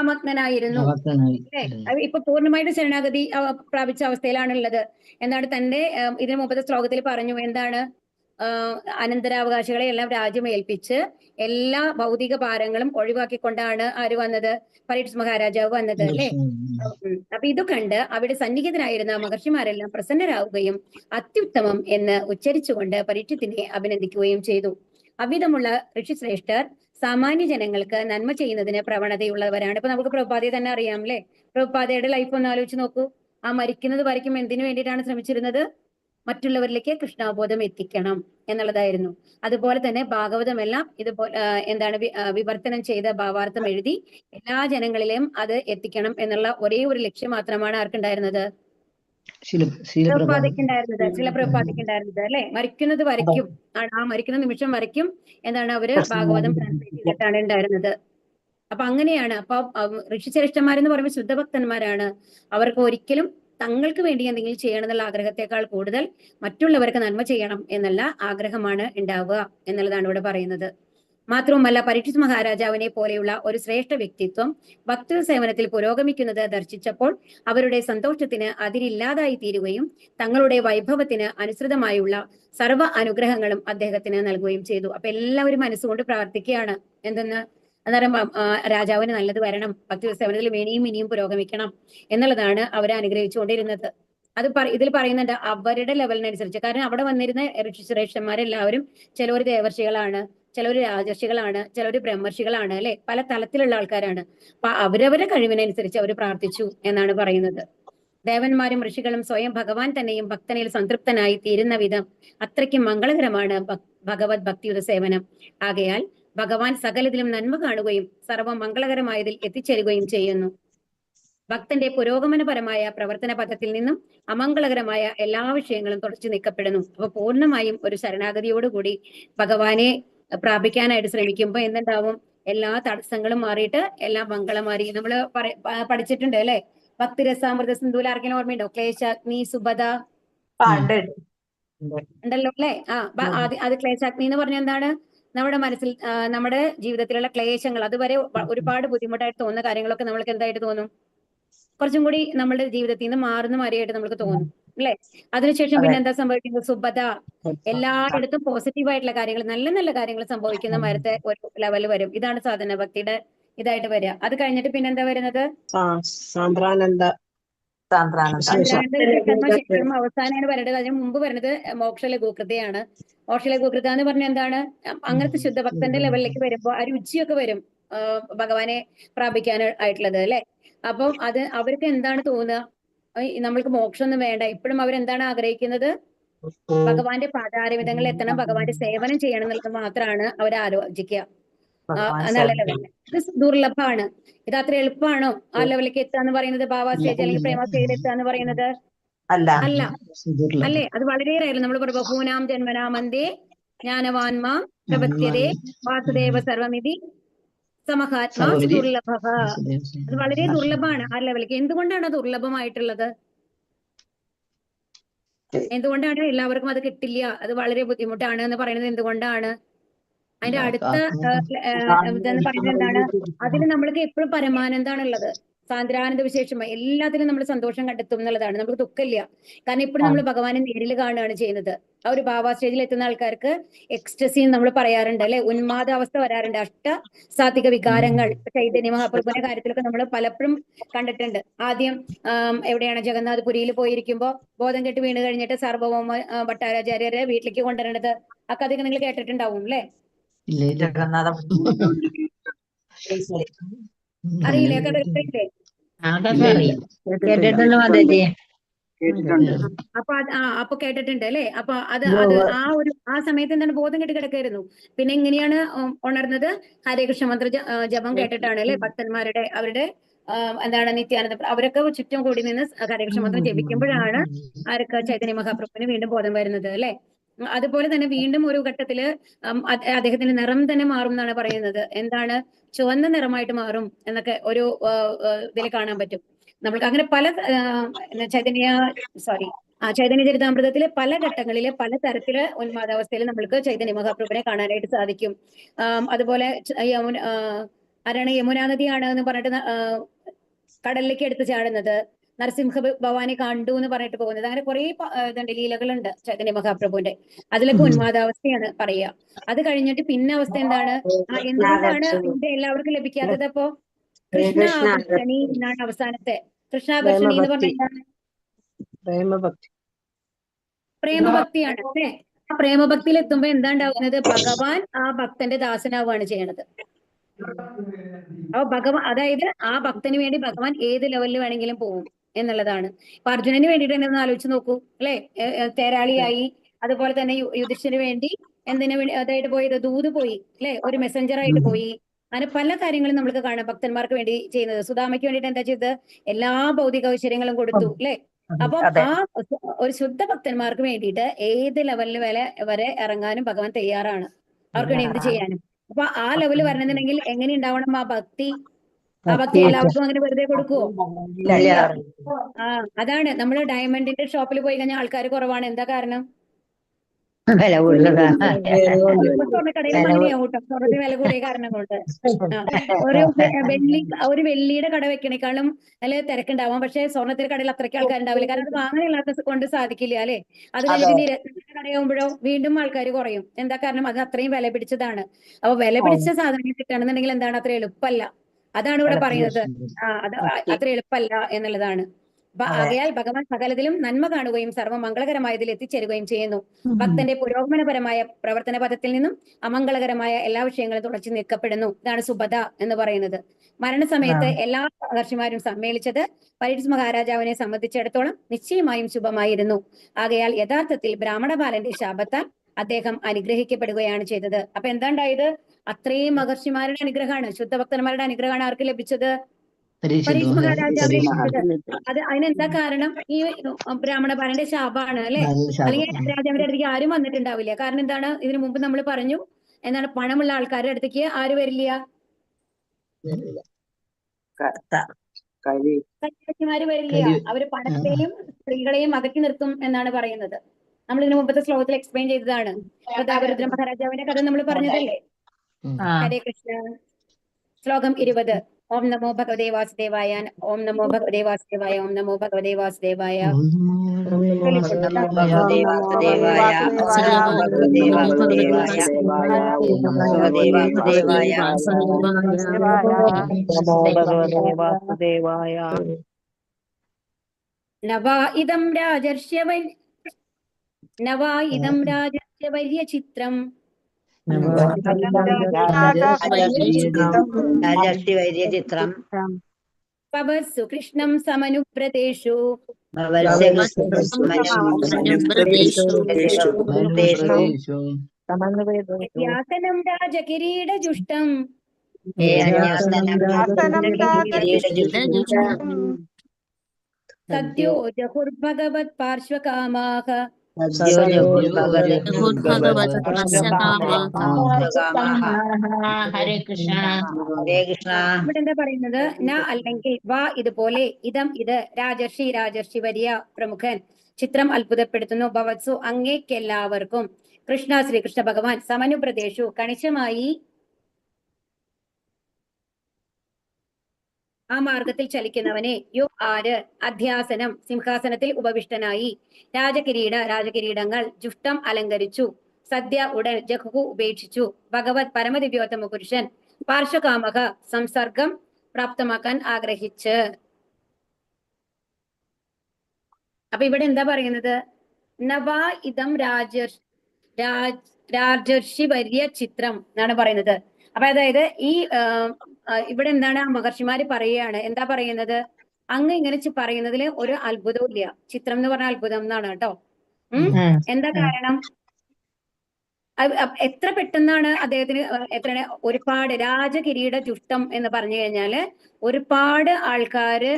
മഗ്നനായിരുന്നു. ഇപ്പൊ പൂർണ്ണമായിട്ട് ശരണാഗതി പ്രാപിച്ച അവസ്ഥയിലാണുള്ളത്. എന്താണ്? തന്റെ ഇതിനു മുമ്പത്തെ ശ്ലോകത്തിൽ പറഞ്ഞു എന്താണ്? അനന്തരാവകാശികളെ എല്ലാം രാജ്യം ഏൽപ്പിച്ച് എല്ലാ ഭൗതിക ഭാരങ്ങളും ഒഴിവാക്കിക്കൊണ്ടാണ് ആര് വന്നത്? പരീക്ഷിത് മഹാരാജാവ് വന്നത് അല്ലെ? അപ്പൊ ഇത് കണ്ട് അവിടെ സന്നിഹിതരായിരുന്ന മഹർഷിമാരെല്ലാം പ്രസന്നരാകുകയും അത്യുത്തമം എന്ന് ഉച്ചരിച്ചുകൊണ്ട് പരീക്ഷത്തിനെ അഭിനന്ദിക്കുകയും ചെയ്തു. അവിധമുള്ള ഋഷിശ്രേഷ്ഠർ സാമാന്യ ജനങ്ങൾക്ക് നന്മ ചെയ്യുന്നതിന് പ്രവണതയുള്ളവരാണ്. ഇപ്പൊ നമുക്ക് പ്രഭുപാദയെ തന്നെ അറിയാം അല്ലെ? പ്രഭുപാദയുടെ ലൈഫ് ഒന്ന് ആലോചിച്ച് നോക്കൂ. ആ മരിക്കുന്നത് വരയ്ക്കും എന്തിനു വേണ്ടിയിട്ടാണ് ശ്രമിച്ചിരുന്നത്? മറ്റുള്ളവരിലേക്ക് കൃഷ്ണാബോധം എത്തിക്കണം എന്നുള്ളതായിരുന്നു. അതുപോലെ തന്നെ ഭാഗവതമെല്ലാം ഇതുപോലെ എന്താണ് വിവർത്തനം ചെയ്ത ഭാവാർത്ഥം എഴുതി എല്ലാ ജനങ്ങളിലെയും അത് എത്തിക്കണം എന്നുള്ള ഒരേ ഒരു ലക്ഷ്യം മാത്രമാണ് ആർക്കുണ്ടായിരുന്നത്? പ്രഭുപാദയ്ക്കുണ്ടായിരുന്നത്. ചില പ്രഭുപാദയ്ക്കുണ്ടായിരുന്നത് അല്ലെ? മരിക്കുന്നത് വരയ്ക്കും, ആ മരിക്കുന്ന നിമിഷം വരയ്ക്കും എന്താണ് അവര് ഭാഗവതം ട്രാൻസ്ലേറ്റ് ചെയ്തിട്ടാണ് ഉണ്ടായിരുന്നത്. അപ്പൊ അങ്ങനെയാണ്. അപ്പൊ ഋഷിശ്രേഷ്ഠന്മാരെന്ന് പറയുമ്പോൾ ശുദ്ധഭക്തന്മാരാണ്. അവർക്ക് ഒരിക്കലും തങ്ങൾക്ക് വേണ്ടി എന്തെങ്കിലും ചെയ്യണം എന്നുള്ള ആഗ്രഹത്തെക്കാൾ കൂടുതൽ മറ്റുള്ളവർക്ക് നന്മ ചെയ്യണം എന്നുള്ള ആഗ്രഹമാണ് ഉണ്ടാവുക എന്നുള്ളതാണ് ഇവിടെ പറയുന്നത്. മാത്രവുമല്ല പരീക്ഷിത് മഹാരാജാവിനെ പോലെയുള്ള ഒരു ശ്രേഷ്ഠ വ്യക്തിത്വം ഭക്തി സേവനത്തിൽ പുരോഗമിക്കുന്നത് ദർശിച്ചപ്പോൾ അവരുടെ സന്തോഷത്തിന് അതിരില്ലാതായി തീരുകയും തങ്ങളുടെ വൈഭവത്തിന് അനുസൃതമായുള്ള സർവ്വ അനുഗ്രഹങ്ങളും അദ്ദേഹത്തിന് നൽകുകയും ചെയ്തു. അപ്പൊ എല്ലാവരും മനസ്സുകൊണ്ട് പ്രാർത്ഥിക്കുകയാണ്. എന്തെന്ന്? അന്നേരം രാജാവിന് നല്ലത് വരണം, ഭക്തി സേവനത്തിൽ ഇനിയും പുരോഗമിക്കണം എന്നുള്ളതാണ് അവരെ അനുഗ്രഹിച്ചുകൊണ്ടിരുന്നത്. അത് ഇതിൽ പറയുന്നുണ്ട് അവരുടെ ലെവലിനനുസരിച്ച്. കാരണം അവിടെ വന്നിരുന്ന ഋഷിശ്രേഷ്ഠന്മാരെല്ലാവരും ചിലവർ ദേവർഷികളാണ്, ചിലവർ രാജർഷികളാണ്, ചിലവർ ബ്രഹ്മർഷികളാണ് അല്ലെ? പല തലത്തിലുള്ള ആൾക്കാരാണ്. അപ്പൊ അവരവരുടെ കഴിവിനനുസരിച്ച് അവർ പ്രാർത്ഥിച്ചു എന്നാണ് പറയുന്നത്. ദേവന്മാരും ഋഷികളും സ്വയം ഭഗവാൻ തന്നെയും ഭക്തനിൽ സംതൃപ്തനായി തീരുന്ന വിധം അത്രയ്ക്കും മംഗളകരമാണ് ഭഗവത് ഭക്തിയുടെ സേവനം. ആകയാൽ ഭഗവാൻ സകലത്തിലും നന്മ കാണുകയും സർവ്വ മംഗളകരമായതിൽ എത്തിച്ചേരുകയും ചെയ്യുന്നു. ഭക്തന്റെ പുരോഗമനപരമായ പ്രവർത്തന പഥത്തിൽ നിന്നും അമംഗളകരമായ എല്ലാ വിഷയങ്ങളും തുടച്ചു നീക്കപ്പെടുന്നു. അപ്പൊ പൂർണ്ണമായും ഒരു ശരണാഗതിയോടുകൂടി ഭഗവാനെ പ്രാപിക്കാനായിട്ട് ശ്രമിക്കുമ്പോൾ എന്തുണ്ടാവും? എല്ലാ തടസ്സങ്ങളും മാറിയിട്ട് എല്ലാം മംഗളമാറി. നമ്മള് പഠിച്ചിട്ടുണ്ട് അല്ലെ? ഭക്തിരസാമൃത സിന്ധുവിൽ ആർക്കെങ്കിലും ഓർമ്മയുണ്ടോ? ക്ലേശാഗ്നി സുഭദ ഉണ്ടല്ലോ അല്ലെ? അത് ക്ലേശാഗ്നി എന്ന് പറഞ്ഞ എന്താണ്? നമ്മുടെ മനസ്സിൽ നമ്മുടെ ജീവിതത്തിലുള്ള ക്ലേശങ്ങൾ, അതുവരെ ഒരുപാട് ബുദ്ധിമുട്ടായിട്ട് തോന്നുന്ന കാര്യങ്ങളൊക്കെ നമ്മൾക്ക് എന്തായിട്ട് തോന്നും? കുറച്ചും കൂടി നമ്മുടെ ജീവിതത്തിൽ നിന്ന് മാറുന്ന മാറിയായിട്ട് നമുക്ക് തോന്നും അല്ലെ? അതിനുശേഷം പിന്നെ എന്താ സംഭവിക്കുന്നത്? സുഭദ, എല്ലായിടത്തും പോസിറ്റീവ് ആയിട്ടുള്ള കാര്യങ്ങൾ, നല്ല നല്ല കാര്യങ്ങൾ സംഭവിക്കുന്ന മരത്തെ ഒരു ലെവൽ വരും. ഇതാണ് സാധന ഭക്തിയുടെ ഇതായിട്ട് വരിക. അത് കഴിഞ്ഞിട്ട് പിന്നെ എന്താ വരുന്നത്? സാന്ദ്രാനന്ദ ശേഷം അവസാനമാണ് പറയുന്നത്. അതിന് മുമ്പ് വരുന്നത് മോക്ഷ ലഘൂകൃതയാണ്. മോക്ഷ ലഘൂകൃത എന്ന് പറഞ്ഞാൽ എന്താണ്? അങ്ങനത്തെ ശുദ്ധഭക്തന്റെ ലെവലിലേക്ക് വരുമ്പോ ആ രുചിയൊക്കെ വരും ഭഗവാനെ പ്രാപിക്കാനായിട്ടുള്ളത് അല്ലെ? അപ്പം അവർക്ക് എന്താണ് തോന്നുക? നമ്മൾക്ക് മോക്ഷമൊന്നും വേണ്ട. ഇപ്പോഴും അവരെന്താണ് ആഗ്രഹിക്കുന്നത്? ഭഗവാന്റെ പാതാരവിധങ്ങളിൽ എത്തണം, ഭഗവാന്റെ സേവനം ചെയ്യണം എന്നുള്ളത് മാത്രമാണ് അവർ ആലോചിക്കുക. നല്ല ലെവലിൽ ഇത് ദുർലഭമാണ്. ഇത് അത്ര എളുപ്പമാണോ ആ ലെവലിലേക്ക് എത്തുക എന്ന് പറയുന്നത്? ഭാവ സ്റ്റേജ് അല്ലെങ്കിൽ പ്രേമ സ്റ്റേജിൽ എത്തുക എന്ന് പറയുന്നത് അല്ല അല്ലേ? അത് വളരെ റയർ. നമ്മൾ ബഹൂനാം ജന്മനാമന്തേ ജ്ഞാനവാൻമാ പ്രപദ്യതേ വാസുദേവ സർവമിതി സമഹാത്മാ ദുർലഭ. അത് വളരെ ദുർലഭമാണ് ആ ലെവലിലേക്ക്. എന്തുകൊണ്ടാണ് അത് ദുർലഭമായിട്ടുള്ളത്? എന്തുകൊണ്ടാണ് എല്ലാവർക്കും അത് കിട്ടില്ല, അത് വളരെ ബുദ്ധിമുട്ടാണ് എന്ന് പറയുന്നത് എന്തുകൊണ്ടാണ്? അതിന്റെ അടുത്ത ഇതെന്ന് പറയുന്നത് എന്താണ്? അതിൽ നമ്മൾക്ക് എപ്പോഴും പരമാനന്ദാണുള്ളത്. സാന്ദ്രാനന്ദ വിശേഷമായി എല്ലാത്തിനും നമ്മൾ സന്തോഷം കണ്ടെത്തും എന്നുള്ളതാണ്. നമുക്ക് ദുഃഖമില്ല. കാരണം ഇപ്പോഴും നമ്മൾ ഭഗവാനെ നേരിൽ കാണുകയാണ് ചെയ്യുന്നത്. ആ ഒരു ഭാവ സ്റ്റേജിൽ എത്തുന്ന ആൾക്കാർക്ക് എക്സ്റ്റസി നമ്മൾ പറയാറുണ്ട് അല്ലെ? ഉന്മാദാവസ്ഥ വരാറുണ്ട്. സാത്വിക വികാരങ്ങൾ. ചൈതന്യ മഹാപ്രഭുവിന്റെ കാര്യത്തിലൊക്കെ നമ്മൾ പലപ്പോഴും കണ്ടിട്ടുണ്ട്. ആദ്യം എവിടെയാണ്? ജഗന്നാഥപുരിയിൽ പോയിരിക്കുമ്പോ ബോധം കെട്ട് വീണ് കഴിഞ്ഞിട്ട് സാർവഭൗമ ഭട്ടാചാര്യരെ വീട്ടിലേക്ക് കൊണ്ടുവരേണ്ടത്. ആ കഥയൊക്കെ നിങ്ങൾ കേട്ടിട്ടുണ്ടാവും അല്ലെ? അറിയില്ലേ? കഥയില്ലേ? അപ്പൊ കേട്ടിട്ടുണ്ട് അല്ലെ? അപ്പൊ ആ സമയത്ത് എന്താണ്? ബോധം കെട്ട് കിടക്കായിരുന്നു. പിന്നെ എങ്ങനെയാണ് ഉണർന്നത്? ഹരേകൃഷ്ണ മന്ത്ര ജപം കേട്ടിട്ടാണ് അല്ലെ? ഭക്തന്മാരുടെ അവരുടെ എന്താണ് നിത്യാനന്ദ അവരൊക്കെ ചുറ്റും കൂടി നിന്ന് ഹരേകൃഷ്ണ മന്ത്രം ജപിക്കുമ്പോഴാണ് ആർക്ക്? ചൈതന്യ മഹാപ്രഭുവിന് വീണ്ടും ബോധം വരുന്നത് അല്ലെ? അതുപോലെ തന്നെ വീണ്ടും ഒരു ഘട്ടത്തില് അദ്ദേഹത്തിന്റെ നിറം തന്നെ മാറും എന്നാണ് പറയുന്നത്. എന്താണ്? ചുവന്ന നിറമായിട്ട് മാറും എന്നൊക്കെ ഒരു ഇതിൽ കാണാൻ പറ്റും. നമ്മൾക്ക് അങ്ങനെ പല ചൈതന്യ ചരിതാമൃതത്തിലെ പല ഘട്ടങ്ങളിലെ പല തരത്തില് ഉന്മാദാവസ്ഥയിൽ നമ്മൾക്ക് ചൈതന്യ മഹാപ്രഭുവിനെ കാണാനായിട്ട് സാധിക്കും. അതുപോലെ ആരാണ്? യമുനാ നദിയാണ് എന്ന് പറഞ്ഞിട്ട് കടലിലേക്ക് എടുത്തു ചാടുന്നത്. നരസിംഹ ഭവാനെ കണ്ടു എന്ന് പറഞ്ഞിട്ട് പോകുന്നത്. അങ്ങനെ കുറെ ഇതുണ്ട്, ലീലകളുണ്ട് ചൈതന്യ മഹാപ്രഭുവിന്റെ. അതിലൊക്കെ ഉന്മാദാവസ്ഥയാണ് പറയുക. അത് കഴിഞ്ഞിട്ട് പിന്നെ അവസ്ഥ എന്താണ്? എന്തുകൊണ്ടാണ് ഇത് എല്ലാവർക്കും ലഭിക്കാത്തത്? അപ്പോ കൃഷ്ണാകർഷണി എന്നാണ് അവസാനത്തെ. കൃഷ്ണാകർഷണി എന്ന് പറഞ്ഞാൽ പ്രേമഭക്തിയാണ് അല്ലേ? ആ പ്രേമഭക്തിയിൽ എത്തുമ്പോ എന്താ ഉണ്ടാവുന്നത്? ഭഗവാൻ ആ ഭക്തന്റെ ദാസനാവുകയാണ് ചെയ്യണത്. അതായത് ആ ഭക്തന് വേണ്ടി ഭഗവാൻ ഏത് ലെവലിൽ വേണമെങ്കിലും പോകും എന്നുള്ളതാണ്. ഇപ്പൊ അർജുനന് വേണ്ടിയിട്ട് തന്നെ ഒന്ന് ആലോചിച്ച് നോക്കൂ അല്ലെ? തേരാളിയായി. അതുപോലെ തന്നെ യുധിഷ്ഠിരന് വേണ്ടി എന്തിനു വേണ്ടി അതായിട്ട് പോയത്? ദൂത് പോയി അല്ലെ? ഒരു മെസ്സഞ്ചർ ആയിട്ട് പോയി. അങ്ങനെ പല കാര്യങ്ങളും നമുക്ക് കാണാം ഭക്തന്മാർക്ക് വേണ്ടി ചെയ്യുന്നത്. സുധാമയ്ക്ക് വേണ്ടിയിട്ട് എന്താ ചെയ്തത്? എല്ലാ ഭൗതിക ഐശ്വര്യങ്ങളും കൊടുത്തു അല്ലെ? അപ്പം ആ ഒരു ശുദ്ധ ഭക്തന്മാർക്ക് വേണ്ടിയിട്ട് ഏത് ലെവലിൽ വരെ ഇറങ്ങാനും ഭഗവാൻ തയ്യാറാണ്. അവർക്ക് വേണ്ടി എന്ത് ചെയ്യാനും. അപ്പൊ ആ ലെവല് വരണമെന്നുണ്ടെങ്കിൽ എങ്ങനെ ഉണ്ടാവണം ആ ഭക്തി? ആ ഭക്തി എല്ലാവർക്കും അങ്ങനെ വെറുതെ കൊടുക്കുവോ? അതാണ് നമ്മൾ ഡയമണ്ടിന്റെ ഷോപ്പിൽ പോയി കഴിഞ്ഞാൽ ആൾക്കാർ കുറവാണ്. എന്താ കാരണം? വില കൂടുതലാ. സ്വർണ്ണക്കടയിലും അങ്ങനെയാവും കേട്ടോ. സ്വർണ്ണത്തിന് വില കൂടിയ കാരണം കൊണ്ട്. ഒരു വെള്ളിയുടെ കട വെക്കണേക്കാളും നല്ല തിരക്കുണ്ടാവാം. പക്ഷെ സ്വർണ്ണത്തിന്റെ കടയിൽ അത്രയ്ക്ക് ആൾക്കാരുണ്ടാവില്ല. കാരണം അത് വാങ്ങാനില്ലാത്ത കൊണ്ട് സാധിക്കില്ല അല്ലെ? അത് കഴിഞ്ഞിട്ട് രത്നത്തിന്റെ കടയാകുമ്പോഴോ വീണ്ടും ആൾക്കാർ കുറയും. എന്താ കാരണം? അത് അത്രയും വില പിടിച്ചതാണ്. അപ്പൊ വില പിടിച്ച സാധനങ്ങൾ കിട്ടുകയാണെന്നുണ്ടെങ്കിൽ എന്താണ്? അത്ര എളുപ്പമല്ല. അതാണ് ഇവിടെ പറയുന്നത്. അത് അത്ര എളുപ്പമല്ല എന്നുള്ളതാണ്. ആകയാൽ ഭഗവാൻ സകലത്തിലും നന്മ കാണുകയും സർവ്വമംഗളകരമായതിൽ എത്തിച്ചേരുകയും ചെയ്യുന്നു. ഭക്തന്റെ പുരോഗമനപരമായ പ്രവർത്തന പദത്തിൽ നിന്നും അമംഗളകരമായ എല്ലാ വിഷയങ്ങളും തുടച്ചു നീക്കപ്പെടുന്നു. ഇതാണ് സുഭദ എന്ന് പറയുന്നത്. മരണസമയത്ത് എല്ലാ മഹർഷിമാരും സമ്മേളിച്ചത് പരീക്ഷ മഹാരാജാവിനെ സംബന്ധിച്ചിടത്തോളം നിശ്ചയമായും ശുഭമായിരുന്നു. ആകയാൽ യഥാർത്ഥത്തിൽ ബ്രാഹ്മണ ബാലന്റെ ശാപത്താൽ അദ്ദേഹം അനുഗ്രഹിക്കപ്പെടുകയാണ് ചെയ്തത്. അപ്പൊ എന്താ ഉണ്ടായത്? അത്രയും മഹർഷിമാരുടെ അനുഗ്രഹമാണ്, ശുദ്ധഭക്തന്മാരുടെ അനുഗ്രഹമാണ് ആർക്ക് ലഭിച്ചത്? പരീക്ഷ മഹാരാജാവിനെ രക്ഷിച്ചത്. അത് അതിനെന്താ കാരണം? ഈ ബ്രാഹ്മണപാലന്റെ ശാപാണ് അല്ലെ? അല്ലെങ്കിൽ രാജാവിന്റെ അടുത്തേക്ക് ആരും വന്നിട്ടുണ്ടാവില്ല. കാരണം എന്താണ്? ഇതിനു മുമ്പ് നമ്മൾ പറഞ്ഞു എന്താണ്, പണമുള്ള ആൾക്കാരുടെ അടുത്തേക്ക് ആര് വരില്ല? സന്യാസിമാര് വരില്ല. അവര് പണത്തെയും സ്ത്രീകളെയും അകറ്റി നിർത്തും എന്നാണ് പറയുന്നത്. നമ്മൾ ഇതിനു മുമ്പത്തെ ശ്ലോകത്തിൽ എക്സ്പ്ലെയിൻ ചെയ്തതാണ്. പ്രതാപരുദ്ര മഹാരാജാവിന്റെ കഥ നമ്മൾ പറഞ്ഞതല്ലേ? ഹരേ കൃഷ്ണ. ശ്ലോകം 20. ഓം നമോ ഭഗവതേ വാസുദേവായ. ഓം നമോ ഭഗവതേ വാസുദേവായ. ഓം നമോ ഭഗവതേ വാസുദേവായ. ഭഗവതേ വാസുദേവായ. ഭഗവതേ വാസുദേവായ. ഭഗവതേ വാസുദേവായ. ഭഗവതേ വാസുദേവായ. നവാ ഇദം രാജർഷ്യവര്യ ചിത്രം രാജർഷിവൈര്യചിത്രം പവത്സു കൃഷ്ണം സമനുവ്രതേഷു വ്യാസനം രാജകിരീടജുഷ്ടം സദ്യോ ജഹുർഭഗവത് പാർശ്വകാമാഃ ഹരേ കൃഷ്ണ. ഹരേ കൃഷ്ണ. ഇവിടെ എന്താ പറയുന്നത്? ന അല്ലെങ്കിൽ വാ ഇതുപോലെ, ഇതം ഇത്, രാജർഷി വരിയ പ്രമുഖൻ, ചിത്രം അത്ഭുതപ്പെടുത്തുന്നു, ഭവത്സു അങ്ങേക്കെല്ലാവർക്കും, കൃഷ്ണ ശ്രീകൃഷ്ണ ഭഗവാൻ, സമനുപ്രദേശു കണിശമായി ആ മാർഗത്തിൽ ചലിക്കുന്നവനെ, യോ ആര്, അധ്യാസനം സിംഹാസനത്തിൽ ഉപവിഷ്ടനായി, രാജകിരീടങ്ങൾ ജുഷ്ടം അലങ്കരിച്ചു, സദ്യ ഉടൻ, ജഹു ഉപേക്ഷിച്ചു, ഭഗവത് പരമദിവ്യോത്തമ പുരുഷൻ, പാർശ്വകാമക സംസർഗം പ്രാപ്തമാക്കാൻ ആഗ്രഹിച്ച്. അപ്പൊ ഇവിടെ എന്താ പറയുന്നത്? നവാ ഇതം രാജർഷി വര്യ ചിത്രം എന്നാണ് പറയുന്നത്. അപ്പൊ അതായത് ഈ ഇവിടെ എന്താണ് മഹർഷിമാര് പറയുകയാണ്, എന്താ പറയുന്നത്? അങ്ങ് ഇങ്ങനെ പറയുന്നതിൽ ഒരു അത്ഭുതവും ഇല്ല. ചിത്രം എന്ന് പറഞ്ഞ അത്ഭുതം എന്നാണ് കേട്ടോ. എന്താ കാരണം? എത്ര പെട്ടെന്നാണ് അദ്ദേഹത്തിന് ഒരുപാട് രാജകിരീട ജുഷ്ടം എന്ന് പറഞ്ഞു കഴിഞ്ഞാല് ഒരുപാട് ആൾക്കാര്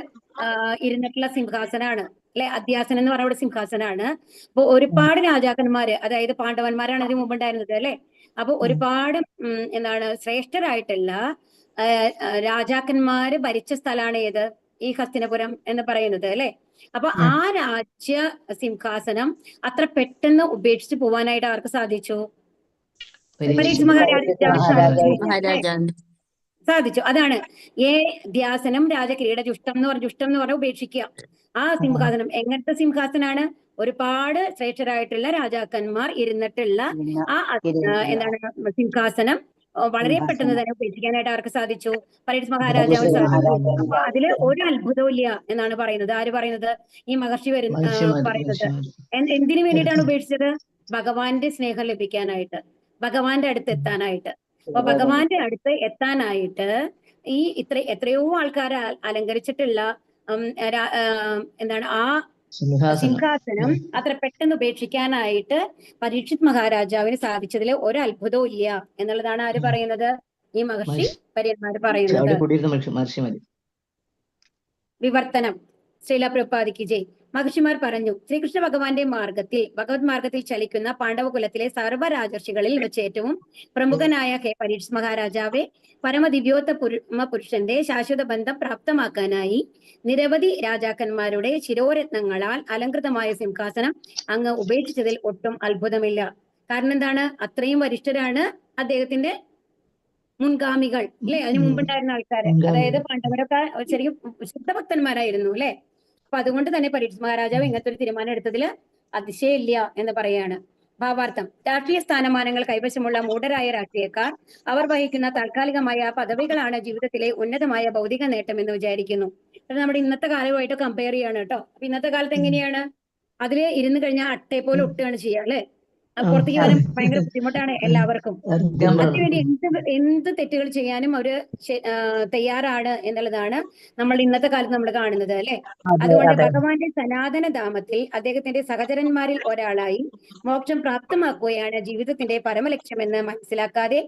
ഇരുന്നിട്ടുള്ള സിംഹാസനാണ് അല്ലെ? അധ്യാസനം എന്ന് പറഞ്ഞ സിംഹാസനാണ്. അപ്പൊ ഒരുപാട് രാജാക്കന്മാര്, അതായത് പാണ്ഡവന്മാരാണ് ഇതിന് മുമ്പ് ഉണ്ടായിരുന്നത് അല്ലെ? അപ്പൊ ഒരുപാട് എന്താണ് ശ്രേഷ്ഠരായിട്ടുള്ള രാജാക്കന്മാര് ഭരിച്ച സ്ഥലമാണ് ഏത്? ഈ ഹസ്തിനപുരം എന്ന് പറയുന്നത് അല്ലെ? അപ്പൊ ആ രാജ്യ സിംഹാസനം അത്ര പെട്ടെന്ന് ഉപേക്ഷിച്ച് പോവാനായിട്ട് ആർക്ക് സാധിച്ചു? പരീക്ഷ മഹാരാജാവിന് സാധിച്ചു. അതാണ് ധ്യാസനം രാജകിരീട ജുഷ്ടം എന്ന് പറഞ്ഞ ഉപേക്ഷിക്കുക. ആ സിംഹാസനം എങ്ങനത്തെ സിംഹാസനാണ്? ഒരുപാട് ശ്രേഷ്ഠരായിട്ടുള്ള രാജാക്കന്മാർ ഇരുന്നിട്ടുള്ള ആ എന്താണ് സിംഹാസനം വളരെ പെട്ടെന്ന് തന്നെ ഉപേക്ഷിക്കാനായിട്ട് ആർക്ക് സാധിച്ചു? പരീക്ഷ മഹാരാജാവ് സാധിച്ചു. അപ്പൊ അതില് ഒരു അത്ഭുതവും ഇല്ല എന്നാണ് പറയുന്നത്. ആര് പറയുന്നത്? ഈ മഹർഷി പറയുന്നത്. എന്തിനു വേണ്ടിയിട്ടാണ് ഉപേക്ഷിച്ചത്? ഭഗവാന്റെ സ്നേഹം ലഭിക്കാനായിട്ട്, ഭഗവാന്റെ അടുത്ത് എത്താനായിട്ട്. അപ്പൊ ഭഗവാന്റെ അടുത്ത് എത്താനായിട്ട് ഈ എത്രയോ ആൾക്കാരെ അലങ്കരിച്ചിട്ടുള്ള എന്താണ് ആ സിംഹാസനം അത്ര പെട്ടെന്ന് ഉപേക്ഷിക്കാനായിട്ട് പരീക്ഷിത് മഹാരാജാവിന് സാധിച്ചതിൽ ഒരു അത്ഭുതവും ഇല്ല എന്നുള്ളതാണ് ആര് പറയുന്നത്? ഈ മഹർഷി പര്യന്മാര് പറയുന്നത്. വിവർത്തനം. ശ്രീല പ്രഭുപാദിക്ക് ജയ്. മഹർഷിമാർ പറഞ്ഞു, ശ്രീകൃഷ്ണ ഭഗവാന്റെ ഭഗവത് മാർഗത്തിൽ ചലിക്കുന്ന പാണ്ഡവകുലത്തിലെ സർവ്വരാജർഷികളിൽ വെച്ച് ഏറ്റവും പ്രമുഖനായ ഹേ പരീക്ഷിത് മഹാരാജാവെ, പരമദിവ്യോത്തമ പുരുഷന്റെ ശാശ്വത ബന്ധം പ്രാപ്തമാക്കാനായി നിരവധി രാജാക്കന്മാരുടെ ശിരോരത്നങ്ങളാൽ അലങ്കൃതമായ സിംഹാസനം അങ്ങ് ഉപേക്ഷിച്ചതിൽ ഒട്ടും അത്ഭുതമില്ല. കാരണം എന്താണ്? അത്രയും വരിഷ്ഠരാണ് അദ്ദേഹത്തിന്റെ മുൻഗാമികൾ അല്ലെ? അതിന് മുമ്പുണ്ടായിരുന്ന ആൾക്കാര്. അതായത് പാണ്ഡവരൊക്കെ ചെറിയ ശുദ്ധഭക്തന്മാരായിരുന്നു അല്ലെ? അപ്പൊ അതുകൊണ്ട് തന്നെ പരീക്ഷിത് മഹാരാജാവ് ഇങ്ങനത്തെ ഒരു തീരുമാനം എടുത്തതില് അതിശയില്ല എന്ന് പറയാണ്. ഭാവാർത്ഥം. രാഷ്ട്രീയ സ്ഥാനമാനങ്ങൾ കൈവശമുള്ള മൂഢരായ രാഷ്ട്രീയക്കാർ അവർ വഹിക്കുന്ന താൽക്കാലികമായ പദവികളാണ് ജീവിതത്തിലെ ഉന്നതമായ ഭൗതിക നേട്ടം എന്ന് വിചാരിക്കുന്നു. അത് നമ്മുടെ ഇന്നത്തെ കാലവുമായിട്ട് കമ്പയർ ചെയ്യാണ് കേട്ടോ. അപ്പൊ ഇന്നത്തെ കാലത്ത് എങ്ങനെയാണ്? അതില് ഇരുന്ന് കഴിഞ്ഞാൽ അട്ടയെ പോലെ ഒട്ടുകയാണ് ചെയ്യുക അല്ലെ? പുറത്തേക്ക് വരാൻ ഭയങ്കര ബുദ്ധിമുട്ടാണ് എല്ലാവർക്കും. അതിനുവേണ്ടി എന്ത് തെറ്റുകൾ ചെയ്യാനും അവര് തയ്യാറാണ് എന്നുള്ളതാണ് നമ്മൾ ഇന്നത്തെ കാലത്ത് നമ്മൾ കാണുന്നത് അല്ലെ? അതുകൊണ്ട് ഭഗവാന്റെ സനാതന ധാമത്തിൽ അദ്ദേഹത്തിന്റെ സഹചരന്മാരിൽ ഒരാളായി മോക്ഷം പ്രാപ്തമാക്കുകയാണ് ജീവിതത്തിന്റെ പരമലക്ഷ്യമെന്ന് മനസ്സിലാക്കാതെ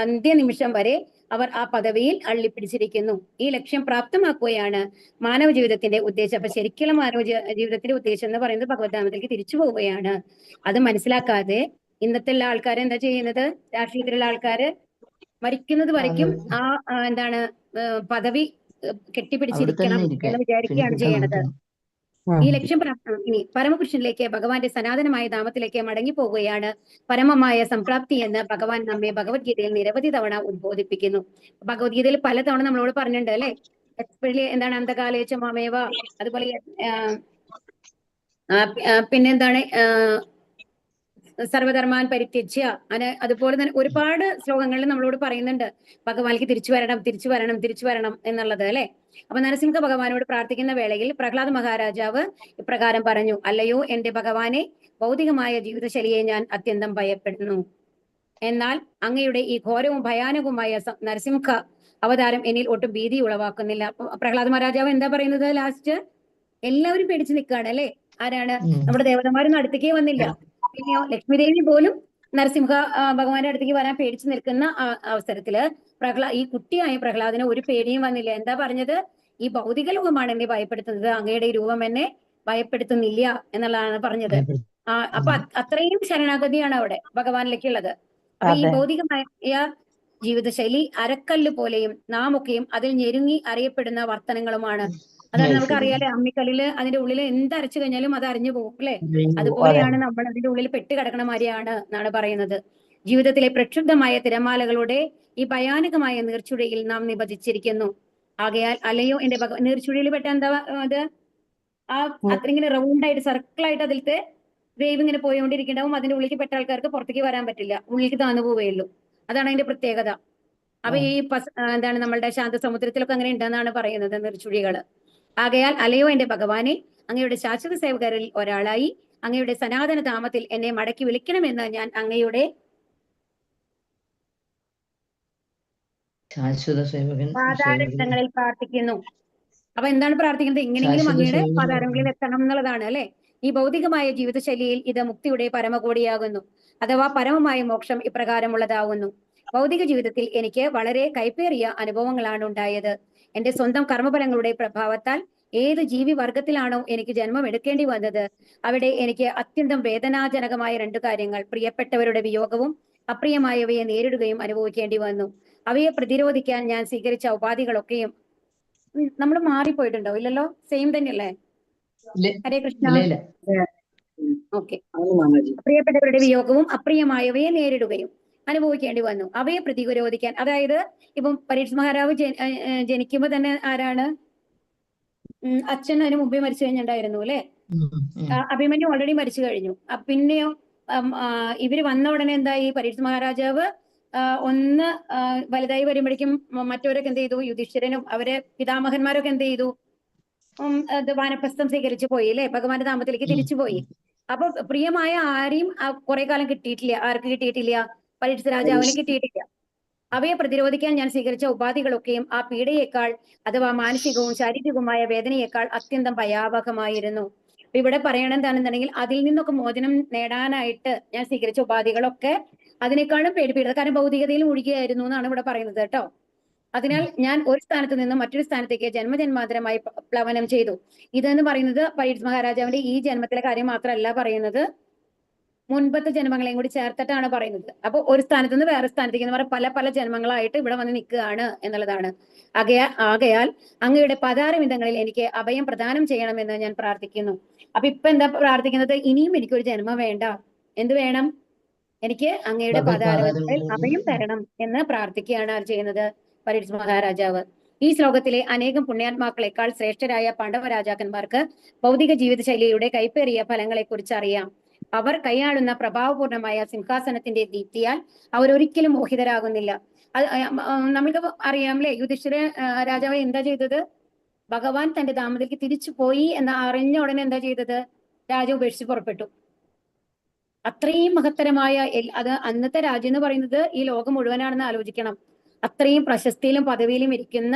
അന്ത്യനിമിഷം വരെ അവർ ആ പദവിയിൽ അള്ളിപ്പിടിച്ചിരിക്കുന്നു. ഈ ലക്ഷ്യം പ്രാപ്തമാക്കുകയാണ് മാനവ ജീവിതത്തിന്റെ ഉദ്ദേശം. അപ്പൊ ശരിക്കുള്ള മാനവ ജീവിതത്തിന്റെ ഉദ്ദേശം എന്ന് പറയുന്നത് ഭഗവത്ധാമത്തിലേക്ക് തിരിച്ചു പോവുകയാണ്. അത് മനസ്സിലാക്കാതെ ഇന്നത്തെ ഉള്ള ആൾക്കാർ എന്താ ചെയ്യുന്നത്? രാഷ്ട്രീയത്തിലുള്ള ആൾക്കാര് മരിക്കുന്നത് വരയ്ക്കും ആ എന്താണ് പദവി കെട്ടിപ്പിടിച്ചിരിക്കണം എന്ന് വിചാരിക്കുകയാണ് ചെയ്യണത്. ഈ ലക്ഷ്യം ഇനി പരമപുരുഷനിലേക്ക് ഭഗവാന്റെ സനാതനമായ ധാമത്തിലേക്ക് മടങ്ങി പോവുകയാണ് പരമമായ സംപ്രാപ്തി എന്ന് ഭഗവാൻ നമ്മെ ഭഗവത്ഗീതയിൽ നിരവധി തവണ ഉദ്ബോധിപ്പിക്കുന്നു. ഭഗവത്ഗീതയിൽ പലതവണ നമ്മളോട് പറഞ്ഞിട്ടുണ്ട് അല്ലെ? എസ്പെഷ്യലി എന്താണ് അന്ധകാലേച്ച മാമേവ, അതുപോലെ പിന്നെന്താണ് സർവധർമാൻ പരിത്യജ്യ, അതുപോലെ തന്നെ ഒരുപാട് ശ്ലോകങ്ങളിൽ നമ്മളോട് പറയുന്നുണ്ട് ഭഗവാനിക്ക് തിരിച്ചു വരണം തിരിച്ചു വരണം തിരിച്ചു വരണം എന്നുള്ളത് അല്ലെ. അപ്പൊ നരസിംഹ ഭഗവാനോട് പ്രാർത്ഥിക്കുന്ന വേളയിൽ പ്രഹ്ലാദ മഹാരാജാവ് ഇപ്രകാരം പറഞ്ഞു: അല്ലയോ എന്റെ ഭഗവാനെ, ഭൗതികമായ ജീവിതശൈലിയെ ഞാൻ അത്യന്തം ഭയപ്പെടുന്നു. എന്നാൽ അങ്ങയുടെ ഈ ഘോരവും ഭയാനകവുമായ നരസിംഹ അവതാരം എന്നിൽ ഒട്ടും ഭീതി ഉളവാക്കുന്നില്ല. പ്രഹ്ലാദ മഹാരാജാവ് എന്താ പറയുന്നത്? ലാസ്റ്റ് എല്ലാവരും പേടിച്ച് നിൽക്കുകയാണ് അല്ലെ. ആരാണ്? നമ്മുടെ ദേവതമാരൊന്നും അടുത്തേക്കേ വന്നില്ല. പിന്നെയോ ലക്ഷ്മിദേവി പോലും നരസിംഹ ഭഗവാന്റെ അടുത്തേക്ക് വരാൻ പേടിച്ചു നിൽക്കുന്ന അവസരത്തില് ഈ കുട്ടിയായ പ്രഹ്ലാദിന് ഒരു പേടിയും വന്നില്ല. എന്താ പറഞ്ഞത്? ഈ ഭൗതിക ലോകമാണ് എന്നെ ഭയപ്പെടുത്തുന്നത്, അങ്ങയുടെ രൂപം എന്നെ ഭയപ്പെടുത്തുന്നില്ല എന്നുള്ളതാണ് പറഞ്ഞത്. അപ്പൊ അത്രയും ശരണാഗതിയാണ് അവിടെ ഭഗവാനിലേക്കുള്ളത്. അപ്പൊ ഈ ഭൗതികമായ ജീവിതശൈലി അരക്കല്ല് പോലെയും നാം ഒക്കെയും അതിൽ ഞെരുങ്ങി അറിയപ്പെടുന്ന വർത്തനങ്ങളുമാണ്. അതാണ് നമുക്കറിയാലേ, അമ്മിക്കല്ലില് അതിന്റെ ഉള്ളിൽ എന്തരച്ചു കഴിഞ്ഞാലും അത് അരിഞ്ഞു പോകും അല്ലെ. അതുപോലെയാണ് നമ്മൾ അതിന്റെ ഉള്ളിൽ പെട്ട് കിടക്കണ മാതിരിയാണ് എന്നാണ് പറയുന്നത്. ജീവിതത്തിലെ പ്രക്ഷുബ്ധമായ തിരമാലകളുടെ ഈ ഭയാനകമായ നീർച്ചുഴിയിൽ നാം നിബന്ധിച്ചിരിക്കുന്നു. ആകയാൽ അല്ലയോ എന്റെ നീർച്ചുഴിയിൽ പെട്ട എന്താ അത്? ആ അത്ര ഇങ്ങനെ റൗണ്ട് ആയിട്ട് സർക്കിളായിട്ട് അതിലത്തെ വേവ് ഇങ്ങനെ പോയോണ്ടിരിക്കണ്ടാവും. അതിന്റെ ഉള്ളിലേക്ക് പെട്ട ആൾക്കാർക്ക് പുറത്തേക്ക് വരാൻ പറ്റില്ല, ഉള്ളിലേക്ക് താന്നു പോവുകയുള്ളൂ. അതാണ് അതിന്റെ പ്രത്യേകത. അപ്പൊ ഈ എന്താണ് നമ്മളുടെ ശാന്തസമുദ്രത്തിലൊക്കെ അങ്ങനെ ഉണ്ടെന്നാണ് പറയുന്നത് നീർച്ചുഴികള്. ആകയാൽ അലയോ എന്റെ ഭഗവാനെ, അങ്ങയുടെ ശാശ്വത സേവകരിൽ ഒരാളായി അങ്ങയുടെ സനാതന ധാമത്തിൽ എന്നെ മടക്കി വിളിക്കണമെന്ന് ഞാൻ അങ്ങയുടെ പാതാരങ്ങളിൽ പ്രാർത്ഥിക്കുന്നു. അപ്പൊ എന്താണ് പ്രാർത്ഥിക്കുന്നത്? എങ്ങനെയെങ്കിലും അങ്ങയുടെ പാതാരങ്ങളിൽ എത്തണം എന്നുള്ളതാണ് അല്ലെ. ഈ ഭൗതികമായ ജീവിതശൈലിയിൽ ഇത് മുക്തിയുടെ പരമകോടിയാകുന്നു, അഥവാ പരമമായ മോക്ഷം ഇപ്രകാരമുള്ളതാവുന്നു. ഭൗതിക ജീവിതത്തിൽ എനിക്ക് വളരെ കൈപ്പേറിയ അനുഭവങ്ങളാണ് ഉണ്ടായത്. എന്റെ സ്വന്തം കർമ്മഫലങ്ങളുടെ പ്രഭാവത്താൽ ഏത് ജീവി വർഗത്തിലാണോ എനിക്ക് ജന്മം എടുക്കേണ്ടി വന്നത്, അവിടെ എനിക്ക് അത്യന്തം വേദനാജനകമായ രണ്ടു കാര്യങ്ങൾ: പ്രിയപ്പെട്ടവരുടെ വിയോഗവും അപ്രിയമായവയെ നേരിടുകയും അനുഭവിക്കേണ്ടി വന്നു. അവയെ പ്രതിരോധിക്കാൻ ഞാൻ സ്വീകരിച്ച ഉപാധികളൊക്കെയും നമ്മൾ മാറിപ്പോയിട്ടുണ്ടോ? ഇല്ലല്ലോ, സെയിം തന്നെയല്ലേ? ഹരേ കൃഷ്ണ. ഓക്കെ. പ്രിയപ്പെട്ടവരുടെ വിയോഗവും അപ്രിയമായവയെ നേരിടുകയും അനുഭവിക്കേണ്ടി വന്നു. അവയെ പ്രതിരോധിക്കാൻ, അതായത് ഇപ്പം പരീക്ഷ മഹാരാജ് ജനിക്കുമ്പോ തന്നെ ആരാണ്? അച്ഛൻ അതിന് മുമ്പേ മരിച്ചു കഴിഞ്ഞിട്ടുണ്ടായിരുന്നു അല്ലെ. അഭിമന്യു ഓൾറെഡി മരിച്ചു കഴിഞ്ഞു. പിന്നെയോ ഇവര് വന്ന ഉടനെ എന്തായി? പരീക്ഷ മഹാരാജാവ് ഒന്ന് വലുതായി വരുമ്പോഴേക്കും മറ്റവരൊക്കെ എന്ത് ചെയ്തു? യുധിഷ്ഠിരനും അവരെ പിതാമഹന്മാരൊക്കെ എന്ത് ചെയ്തു? വാനപ്രസ്ഥം സ്വീകരിച്ചു പോയി അല്ലെ, ഭഗവാന്റെ ധാമത്തിലേക്ക് തിരിച്ചുപോയി. അപ്പൊ പ്രിയമായ ആരെയും കുറെ കാലം കിട്ടിയിട്ടില്ല. ആർക്ക് കിട്ടിയിട്ടില്ല? പരീക്ഷ രാജാവിന് കിട്ടിയിട്ടില്ല. അവയെ പ്രതിരോധിക്കാൻ ഞാൻ സ്വീകരിച്ച ഉപാധികളൊക്കെയും ആ പീഡയേക്കാൾ, അഥവാ മാനസികവും ശാരീരികവുമായ വേദനയേക്കാൾ അത്യന്തം ഭയാവഹമായിരുന്നു. അപ്പൊ ഇവിടെ പറയണെന്താണെന്നുണ്ടെങ്കിൽ അതിൽ നിന്നൊക്കെ മോചനം നേടാനായിട്ട് ഞാൻ സ്വീകരിച്ച ഉപാധികളൊക്കെ അതിനേക്കാളും പേടിപ്പിക്കുന്നത്. കാരണം ഭൗതികതയിൽ മുഴുകിയായിരുന്നു എന്നാണ് ഇവിടെ പറയുന്നത് കേട്ടോ. അതിനാൽ ഞാൻ ഒരു സ്ഥാനത്ത് നിന്ന് മറ്റൊരു സ്ഥാനത്തേക്ക് ജന്മജന്മാന്തരമായി പ്ലവനം ചെയ്തു. ഇതെന്ന് പറയുന്നത് പരീക്ഷ മഹാരാജാവിന്റെ ഈ ജന്മത്തിലെ കാര്യം മാത്രമല്ല പറയുന്നത്, മുൻപത്തെ ജന്മങ്ങളെയും കൂടി ചേർത്തിട്ടാണ് പറയുന്നത്. അപ്പൊ ഒരു സ്ഥാനത്ത് നിന്ന് വേറെ സ്ഥാനത്തേക്ക് എന്ന് പറഞ്ഞാൽ പല പല ജന്മങ്ങളായിട്ട് ഇവിടെ വന്ന് നിൽക്കുകയാണ് എന്നുള്ളതാണ്. ആകയാൽ അങ്ങയുടെ പദാരവിന്ദങ്ങളിൽ എനിക്ക് അഭയം പ്രദാനം ചെയ്യണമെന്ന് ഞാൻ പ്രാർത്ഥിക്കുന്നു. അപ്പൊ ഇപ്പൊ എന്താ പ്രാർത്ഥിക്കുന്നത്? ഇനിയും എനിക്കൊരു ജന്മം വേണ്ട. എന്ത് വേണം? എനിക്ക് അങ്ങയുടെ പദാരവിന്ദങ്ങളിൽ അഭയം തരണം എന്ന് പ്രാർത്ഥിക്കുകയാണ് ചെയ്യുന്നത് പരീക്ഷ മഹാരാജാവ്. ഈ ശ്ലോകത്തിലെ അനേകം പുണ്യാത്മാക്കളെക്കാൾ ശ്രേഷ്ഠരായ പാണ്ഡവ രാജാക്കന്മാർക്ക് ഭൗതിക ജീവിതശൈലിയുടെ കൈപ്പേറിയ ഫലങ്ങളെ കുറിച്ച് അറിയാം. അവർ കൈയാളുന്ന പ്രഭാവപൂർണമായ സിംഹാസനത്തിന്റെ ദീപ്തിയാൽ അവരൊരിക്കലും മോഹിതരാകുന്നില്ല. നമ്മൾക്ക് അറിയാമല്ലേ, യുധിഷ്ഠിര രാജാവ് എന്താ ചെയ്തത്? ഭഗവാൻ തന്റെ ധാമത്തിലേക്ക് തിരിച്ചു പോയി എന്ന് അറിഞ്ഞ ഉടനെ എന്താ ചെയ്തത്? രാജാവ് ഉപേക്ഷിച്ച് പുറപ്പെട്ടു. അത്രയും മഹത്തരമായ അത് അന്നത്തെ രാജ്യം എന്ന് പറയുന്നത് ഈ ലോകം മുഴുവനാണെന്ന് ആലോചിക്കണം. അത്രയും പ്രശസ്തിയിലും പദവിയിലും ഇരിക്കുന്ന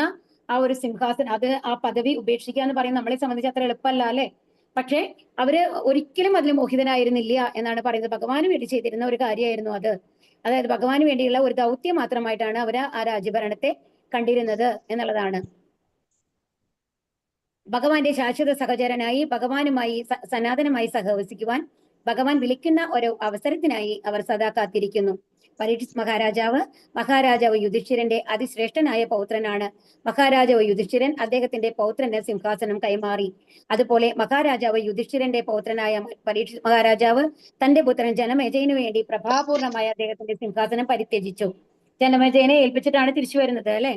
ആ ഒരു സിംഹാസനം, അത് ആ പദവി ഉപേക്ഷിക്കുക എന്ന് പറയുന്നത് നമ്മളെ സംബന്ധിച്ച് അത്ര എളുപ്പമല്ല അല്ലെ. പക്ഷെ അവര് ഒരിക്കലും അതിൽ മോഹിതനായിരുന്നില്ല എന്നാണ് പറയുന്നത്. ഭഗവാന് വേണ്ടി ചെയ്തിരുന്ന ഒരു കാര്യമായിരുന്നു അത്. അതായത് ഭഗവാന് വേണ്ടിയുള്ള ഒരു ദൗത്യം മാത്രമായിട്ടാണ് അവര് ആ രാജ്യഭരണത്തെ കണ്ടിരുന്നത് എന്നുള്ളതാണ്. ഭഗവാന്റെ ശാശ്വത സഹചരനായി ഭഗവാനുമായി സനാതനമായി സഹവസിക്കുവാൻ ഭഗവാൻ വിളിക്കുന്ന ഒരു അവസരത്തിനായി അവർ സദാ കാത്തിരിക്കുന്നു. പരീക്ഷിത് മഹാരാജാവ് യുധിഷ്ഠിരന്റെ അതിശ്രേഷ്ഠനായ പൗത്രനാണ്. മഹാരാജാവ് യുധിഷ്ഠിരൻ അദ്ദേഹത്തിന്റെ പൗത്രന് സിംഹാസനം കൈമാറി. അതുപോലെ മഹാരാജാവ് യുധിഷ്ഠിരന്റെ പൗത്രനായ പരീക്ഷിത് മഹാരാജാവ് തന്റെ പുത്രൻ ജനമേജയനു വേണ്ടി പ്രഭാപൂർണമായ അദ്ദേഹത്തിന്റെ സിംഹാസനം പരിത്യജിച്ചു. ജനമേജയനെ ഏൽപ്പിച്ചിട്ടാണ് തിരിച്ചു വരുന്നത് അല്ലെ.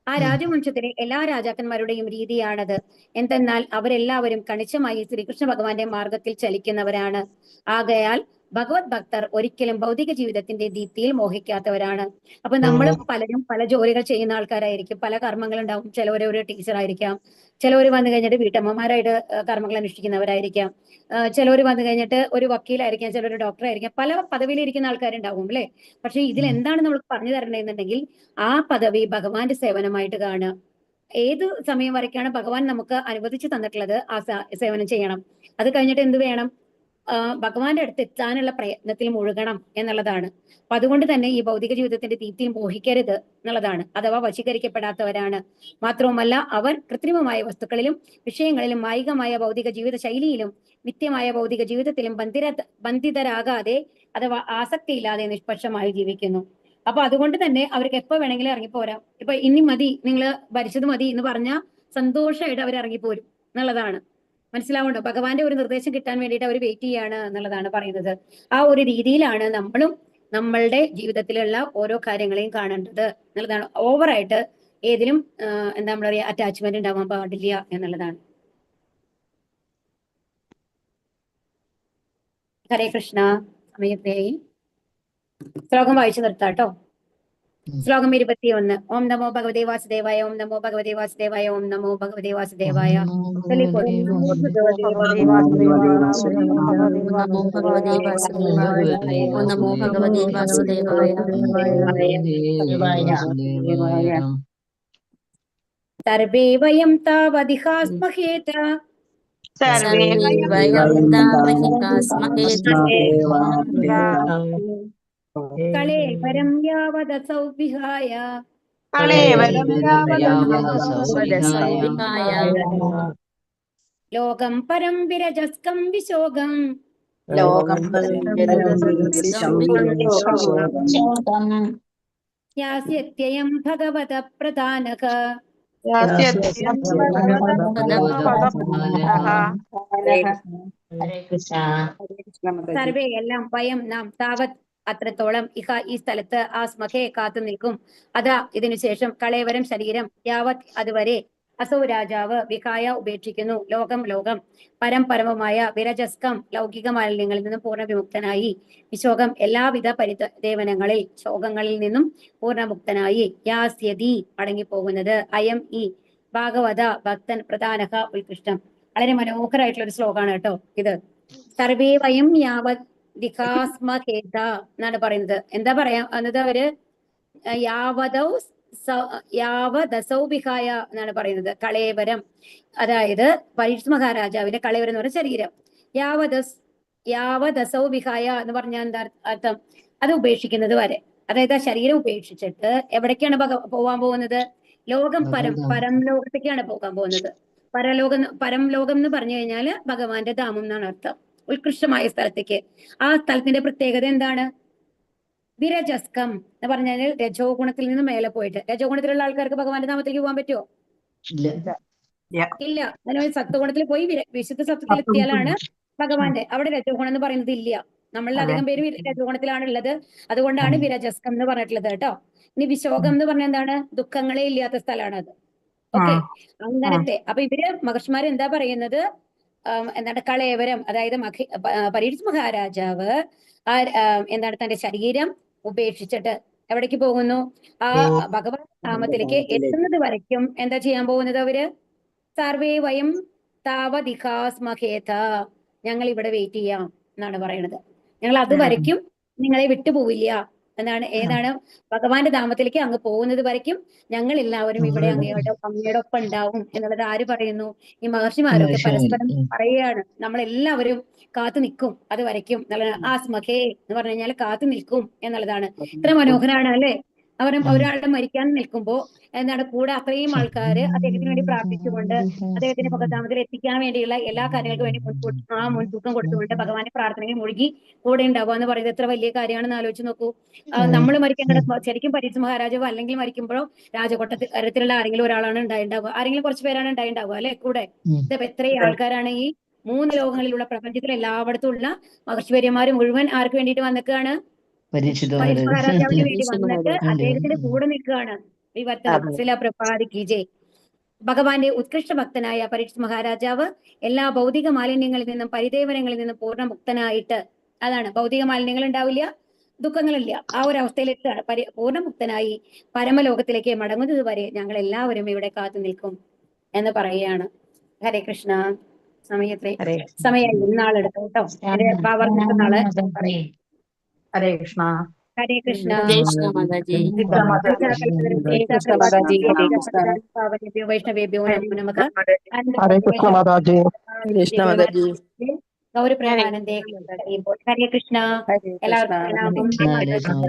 ആ രാജവംശത്തിലെ എല്ലാ രാജാക്കന്മാരുടെയും രീതിയാണത്. എന്തെന്നാൽ അവരെല്ലാവരും കണിശമായി ശ്രീകൃഷ്ണ ഭഗവാന്റെ മാർഗത്തിൽ ചലിക്കുന്നവരാണ്. ആകയാൽ ഭഗവത് ഭക്തർ ഒരിക്കലും ഭൗതിക ജീവിതത്തിന്റെ ദീപ്തിയിൽ മോഹിക്കാത്തവരാണ്. അപ്പൊ നമ്മൾ പലരും പല ജോലികൾ ചെയ്യുന്ന ആൾക്കാരായിരിക്കും, പല കർമ്മങ്ങൾ ഉണ്ടാവും. ചിലവർ ഒരു ടീച്ചറായിരിക്കാം, ചിലവർ വന്നു കഴിഞ്ഞിട്ട് വീട്ടമ്മമാരായിട്ട് കർമ്മങ്ങൾ അനുഷ്ഠിക്കുന്നവരായിരിക്കാം, ചിലവർ വന്നു കഴിഞ്ഞിട്ട് ഒരു വക്കീലായിരിക്കാം, ചിലർ ഡോക്ടറായിരിക്കാം, പല പദവിയിലിരിക്കുന്ന ആൾക്കാരുണ്ടാവും അല്ലെ. പക്ഷെ ഇതിൽ എന്താണ് നമ്മൾ പറഞ്ഞു തരേണ്ടതെന്നുണ്ടെങ്കിൽ ആ പദവി ഭഗവാന്റെ സേവനമായിട്ട് കാണുക. ഏത് സമയം വരയ്ക്കാണ് ഭഗവാൻ നമുക്ക് അനുവദിച്ചു തന്നിട്ടുള്ളത് ആ സേവനം ചെയ്യണം. അത് കഴിഞ്ഞിട്ട് എന്ത് വേണം? ഭഗവാന്റെ അടുത്ത് എത്താനുള്ള പ്രയത്നത്തിൽ മുഴുകണം എന്നുള്ളതാണ്. അപ്പൊ അതുകൊണ്ട് തന്നെ ഈ ഭൗതിക ജീവിതത്തിന്റെ ദീപ്തിയിൽ മോഹിക്കരുത് എന്നുള്ളതാണ്. അഥവാ വശീകരിക്കപ്പെടാത്തവരാണ്. മാത്രവുമല്ല അവർ കൃത്രിമമായ വസ്തുക്കളിലും വിഷയങ്ങളിലും മായികമായ ഭൗതിക ജീവിത ശൈലിയിലും നിത്യമായ ഭൗതിക ജീവിതത്തിലും ബന്ധിതരാകാതെ അഥവാ ആസക്തിയില്ലാതെ നിഷ്പക്ഷമായി ജീവിക്കുന്നു. അപ്പൊ അതുകൊണ്ട് തന്നെ അവർക്ക് എപ്പോ വേണമെങ്കിലും ഇറങ്ങിപ്പോരാം. ഇപ്പൊ ഇനി മതി, നിങ്ങൾ ഭരിച്ചത് മതി എന്ന് പറഞ്ഞാൽ സന്തോഷമായിട്ട് അവർ ഇറങ്ങിപ്പോരും എന്നുള്ളതാണ്. മനസ്സിലാവുണ്ടോ? ഭഗവാന്റെ ഒരു നിർദ്ദേശം കിട്ടാൻ വേണ്ടിയിട്ട് അവർ വെയിറ്റ് ചെയ്യാണ് എന്നുള്ളതാണ് പറയുന്നത്. ആ ഒരു രീതിയിലാണ് നമ്മളും നമ്മളുടെ ജീവിതത്തിലുള്ള ഓരോ കാര്യങ്ങളെയും കാണേണ്ടത് എന്നുള്ളതാണ്. ഓവറായിട്ട് ഏതിലും എന്താ നമ്മൾ പറയുക, അറ്റാച്ച്മെന്റ് ഉണ്ടാവാൻ പാടില്ല എന്നുള്ളതാണ്. ഹരേ കൃഷ്ണ. സമയത്തെയായി ശ്ലോകം വായിച്ചു നിർത്താട്ടോ. ശ്ലോകം 21. ഓം നമോ ഭഗവതേ വാസുദേവായ, ഓം നമോ ഭഗവതേ വാസുദേവായ, ഓം നമോ ഭഗവതേ വാസുദേവായ. നമോ ഭഗവതേ വാസുദേവായ, ഓം നമോ ഭഗവതേ വാസുദേവായ. സർവേ വയം താവദിഹാസ്മഹേത സർവേ വയം താവഹികാസ്മഹേത കളേവരം യാവദസൗ വിഹായ ലോകം പരം വിരജസ്കം വിശോകം യാസ്യത്യയം ഭഗവത പ്രധാനക. സർവേ എല്ലാം വയം നാം താവത് അത്രത്തോളം ഇഹ ഈ സ്ഥലത്ത് ആസ്മഖെ കാത്തു നിൽക്കും. അതാ ഇതിനുശേഷം കളേവരം ശരീരം യാവത് അതുവരെ അസൗ രാജാവ് വിഹായ ഉപേക്ഷിക്കുന്നു ലോകം പരം പരമമായ വിരജസ്കം ലൗകിക മാലിന്യങ്ങളിൽ നിന്നും പൂർണ്ണ വിമുക്തനായി വിശോകം എല്ലാവിധ പരിദേവനങ്ങളിൽ ശോകങ്ങളിൽ നിന്നും പൂർണ്ണമുക്തനായി യാസ്യതി മടങ്ങിപ്പോകുന്നത് അയം ഈ ഭാഗവത ഭക്തൻ പ്രധാനക ഉത്കൃഷ്ടം. വളരെ മനോഹരമായിട്ടുള്ള ഒരു ശ്ലോകമാണ് കേട്ടോ ഇത്. സർവേ വയം യാവത് വികാസ്മഹേത എന്നാണ് പറയുന്നത്. എന്താ പറയാ എന്നത് അവര് യാവദസൗ വിഹായ എന്നാണ് പറയുന്നത്. കളേവരം, അതായത് പരീക്ഷിത് മഹാരാജാവിന്റെ കളേവരം എന്ന് പറഞ്ഞ ശരീരം. യാവദസൗ വിഹായ എന്ന് പറഞ്ഞാൽ എന്താ അർത്ഥം? അത് ഉപേക്ഷിക്കുന്നത് വരെ. അതായത് ആ ശരീരം ഉപേക്ഷിച്ചിട്ട് എവിടേക്കാണ് പോവാൻ പോകുന്നത്? ലോകം പരം ലോകത്തേക്കാണ് പോകാൻ പോകുന്നത്. പരം ലോകം എന്ന് പറഞ്ഞു കഴിഞ്ഞാൽ ഭഗവാന്റെ ധാമം എന്നാണ് അർത്ഥം. ഉത്കൃഷ്ടമായ സ്ഥലത്തേക്ക്. ആ സ്ഥലത്തിന്റെ പ്രത്യേകത എന്താണ്? വിരജസ്കം എന്ന് പറഞ്ഞാൽ രജോ ഗുണത്തിൽ നിന്ന് മേലെ പോയിട്ട്. രജോ ഗുണത്തിലുള്ള ആൾക്കാർക്ക് ഭഗവാന്റെ ധാമത്തിലേക്ക് പോകാൻ പറ്റുമോ? ഇല്ല. അതിന് സത്വഗുണത്തിൽ പോയി വിശുദ്ധ സത്വത്തിൽ എത്തിയാലാണ് ഭഗവാന്റെ. അവിടെ രജോ ഗുണം എന്ന് പറയുന്നത് ഇല്ല. നമ്മളിൽ അധികം പേര് രജോ ഗുണത്തിലാണ് ഉള്ളത്. അതുകൊണ്ടാണ് വിരജസ്കം എന്ന് പറഞ്ഞിട്ടുള്ളത് കേട്ടോ. ഇനി വിശോകം എന്ന് പറഞ്ഞാൽ എന്താണ്? ദുഃഖങ്ങളെ ഇല്ലാത്ത സ്ഥലമാണ് അത്. ഓക്കെ, അങ്ങനത്തെ. അപ്പൊ ഇവര് മഹർഷിമാർ എന്താ പറയുന്നത്? എന്താണ് കളേവരം, അതായത് പരീക്ഷിത് മഹാരാജാവ് എന്താണ് തന്റെ ശരീരം ഉപേക്ഷിച്ചിട്ട് എവിടേക്ക് പോകുന്നു? ആ ഭഗവത് ധാമത്തിലേക്ക് എത്തുന്നത് വരയ്ക്കും എന്താ ചെയ്യാൻ പോകുന്നത് അവര്? സർവേ വയം താവദിഹാസ്മഹേത, ഞങ്ങൾ ഇവിടെ വെയിറ്റ് ചെയ്യാം എന്നാണ് പറയണത്. ഞങ്ങൾ അത് വരയ്ക്കും നിങ്ങളെ വിട്ടുപോവില്ല ഏതാണ് ഭഗവാന്റെ ധാമത്തിലേക്ക് അങ്ങ് പോകുന്നത് വരയ്ക്കും ഞങ്ങൾ എല്ലാവരും ഇവിടെ അങ്ങയുടെ ഒപ്പം ഉണ്ടാവും എന്നുള്ളത് ആര് പറയുന്നു? ഈ മഹർഷിമാരൊക്കെ പരസ്പരം പറയുകയാണ്. നമ്മളെല്ലാവരും കാത്തു നിൽക്കും അത് വരയ്ക്കും എന്നുള്ളത്. ആസ്മഖേ എന്ന് പറഞ്ഞു കഴിഞ്ഞാൽ കാത്തു നിൽക്കും എന്നുള്ളതാണ്. ഇത്ര മനോഹരമാണ് അല്ലെ? ഒരാളുടെ മരിക്കാൻ നിൽക്കുമ്പോ കൂടെ അത്രയും ആൾക്കാര് അദ്ദേഹത്തിന് വേണ്ടി പ്രാർത്ഥിച്ചുകൊണ്ട് അദ്ദേഹത്തിന്റെ ഭഗവത്ധാമത്തിൽ എത്തിക്കാൻ വേണ്ടിയുള്ള എല്ലാ കാര്യങ്ങൾക്കും വേണ്ടി മുൻതൂക്കം കൊടുത്തുകൊണ്ട് ഭഗവാന്റെ പ്രാർത്ഥനയിൽ മുഴുകി കൂടെ ഉണ്ടാവുക എന്ന് പറയുന്നത് എത്ര വലിയ കാര്യമാണെന്ന് ആലോചിച്ച് നോക്കൂ. നമ്മൾ മരിക്കേണ്ട ശരിക്കും പരീക്ഷ മഹാരാജാവ് അല്ലെങ്കിൽ മരിക്കുമ്പോഴോ രാജകൊട്ടാരത്തിലുള്ള ആരെങ്കിലും ഒരാളാണ് ഉണ്ടായിട്ടുണ്ടാവുക, ആരെങ്കിലും കുറച്ച് പേരാണ് ഉണ്ടായിട്ടുണ്ടാവുക അല്ലെ കൂടെ. ഇതിപ്പോ എത്രയും ആൾക്കാരാണ് ഈ 3 ലോകങ്ങളിലുള്ള പ്രപഞ്ചത്തിൽ എല്ലായിടത്തും ഉള്ള മഹർഷിവര്യന്മാര് മുഴുവൻ ആർക്ക് വേണ്ടിയിട്ട് വന്നിക്കുകയാണ്? പരീക്ഷ മഹാരാജാവിന് വേണ്ടി വന്നിട്ട് അദ്ദേഹത്തിന്റെ കൂടെ നിൽക്കുകയാണ്. ഭഗവാന്റെ ഉത്കൃഷ്ട ഭക്തനായ പരീക്ഷ മഹാരാജാവ് എല്ലാ ഭൗതിക മാലിന്യങ്ങളിൽ നിന്നും പരിദേവനങ്ങളിൽ നിന്നും പൂർണ്ണ മുക്തനായിട്ട്, അതാണ് ഭൗതിക മാലിന്യങ്ങൾ ഉണ്ടാവില്ല, ദുഃഖങ്ങളില്ല, ആ ഒരു അവസ്ഥയിലേക്ക് പൂർണ്ണമുക്തനായി പരമലോകത്തിലേക്ക് മടങ്ങുന്നത് വരെ ഞങ്ങൾ എല്ലാവരും ഇവിടെ കാത്തു നിൽക്കും എന്ന് പറയുകയാണ്. ഹരേ കൃഷ്ണ. സമയം ഇന്നാളെടുത്തു കേട്ടോ. നാളെ പറയും. ഹരേ കൃഷ്ണ. ഹരേ കൃഷ്ണ. മാതാജി. വൈഷ്ണവേഭ്യോ നമോ നമഃ. ഹരേ കൃഷ്ണ മാതാജി. ഗൗരപ്രേമാനന്ദേ. ഹരേ കൃഷ്ണ. എല്ലാവർക്കും ഹരേ കൃഷ്ണ.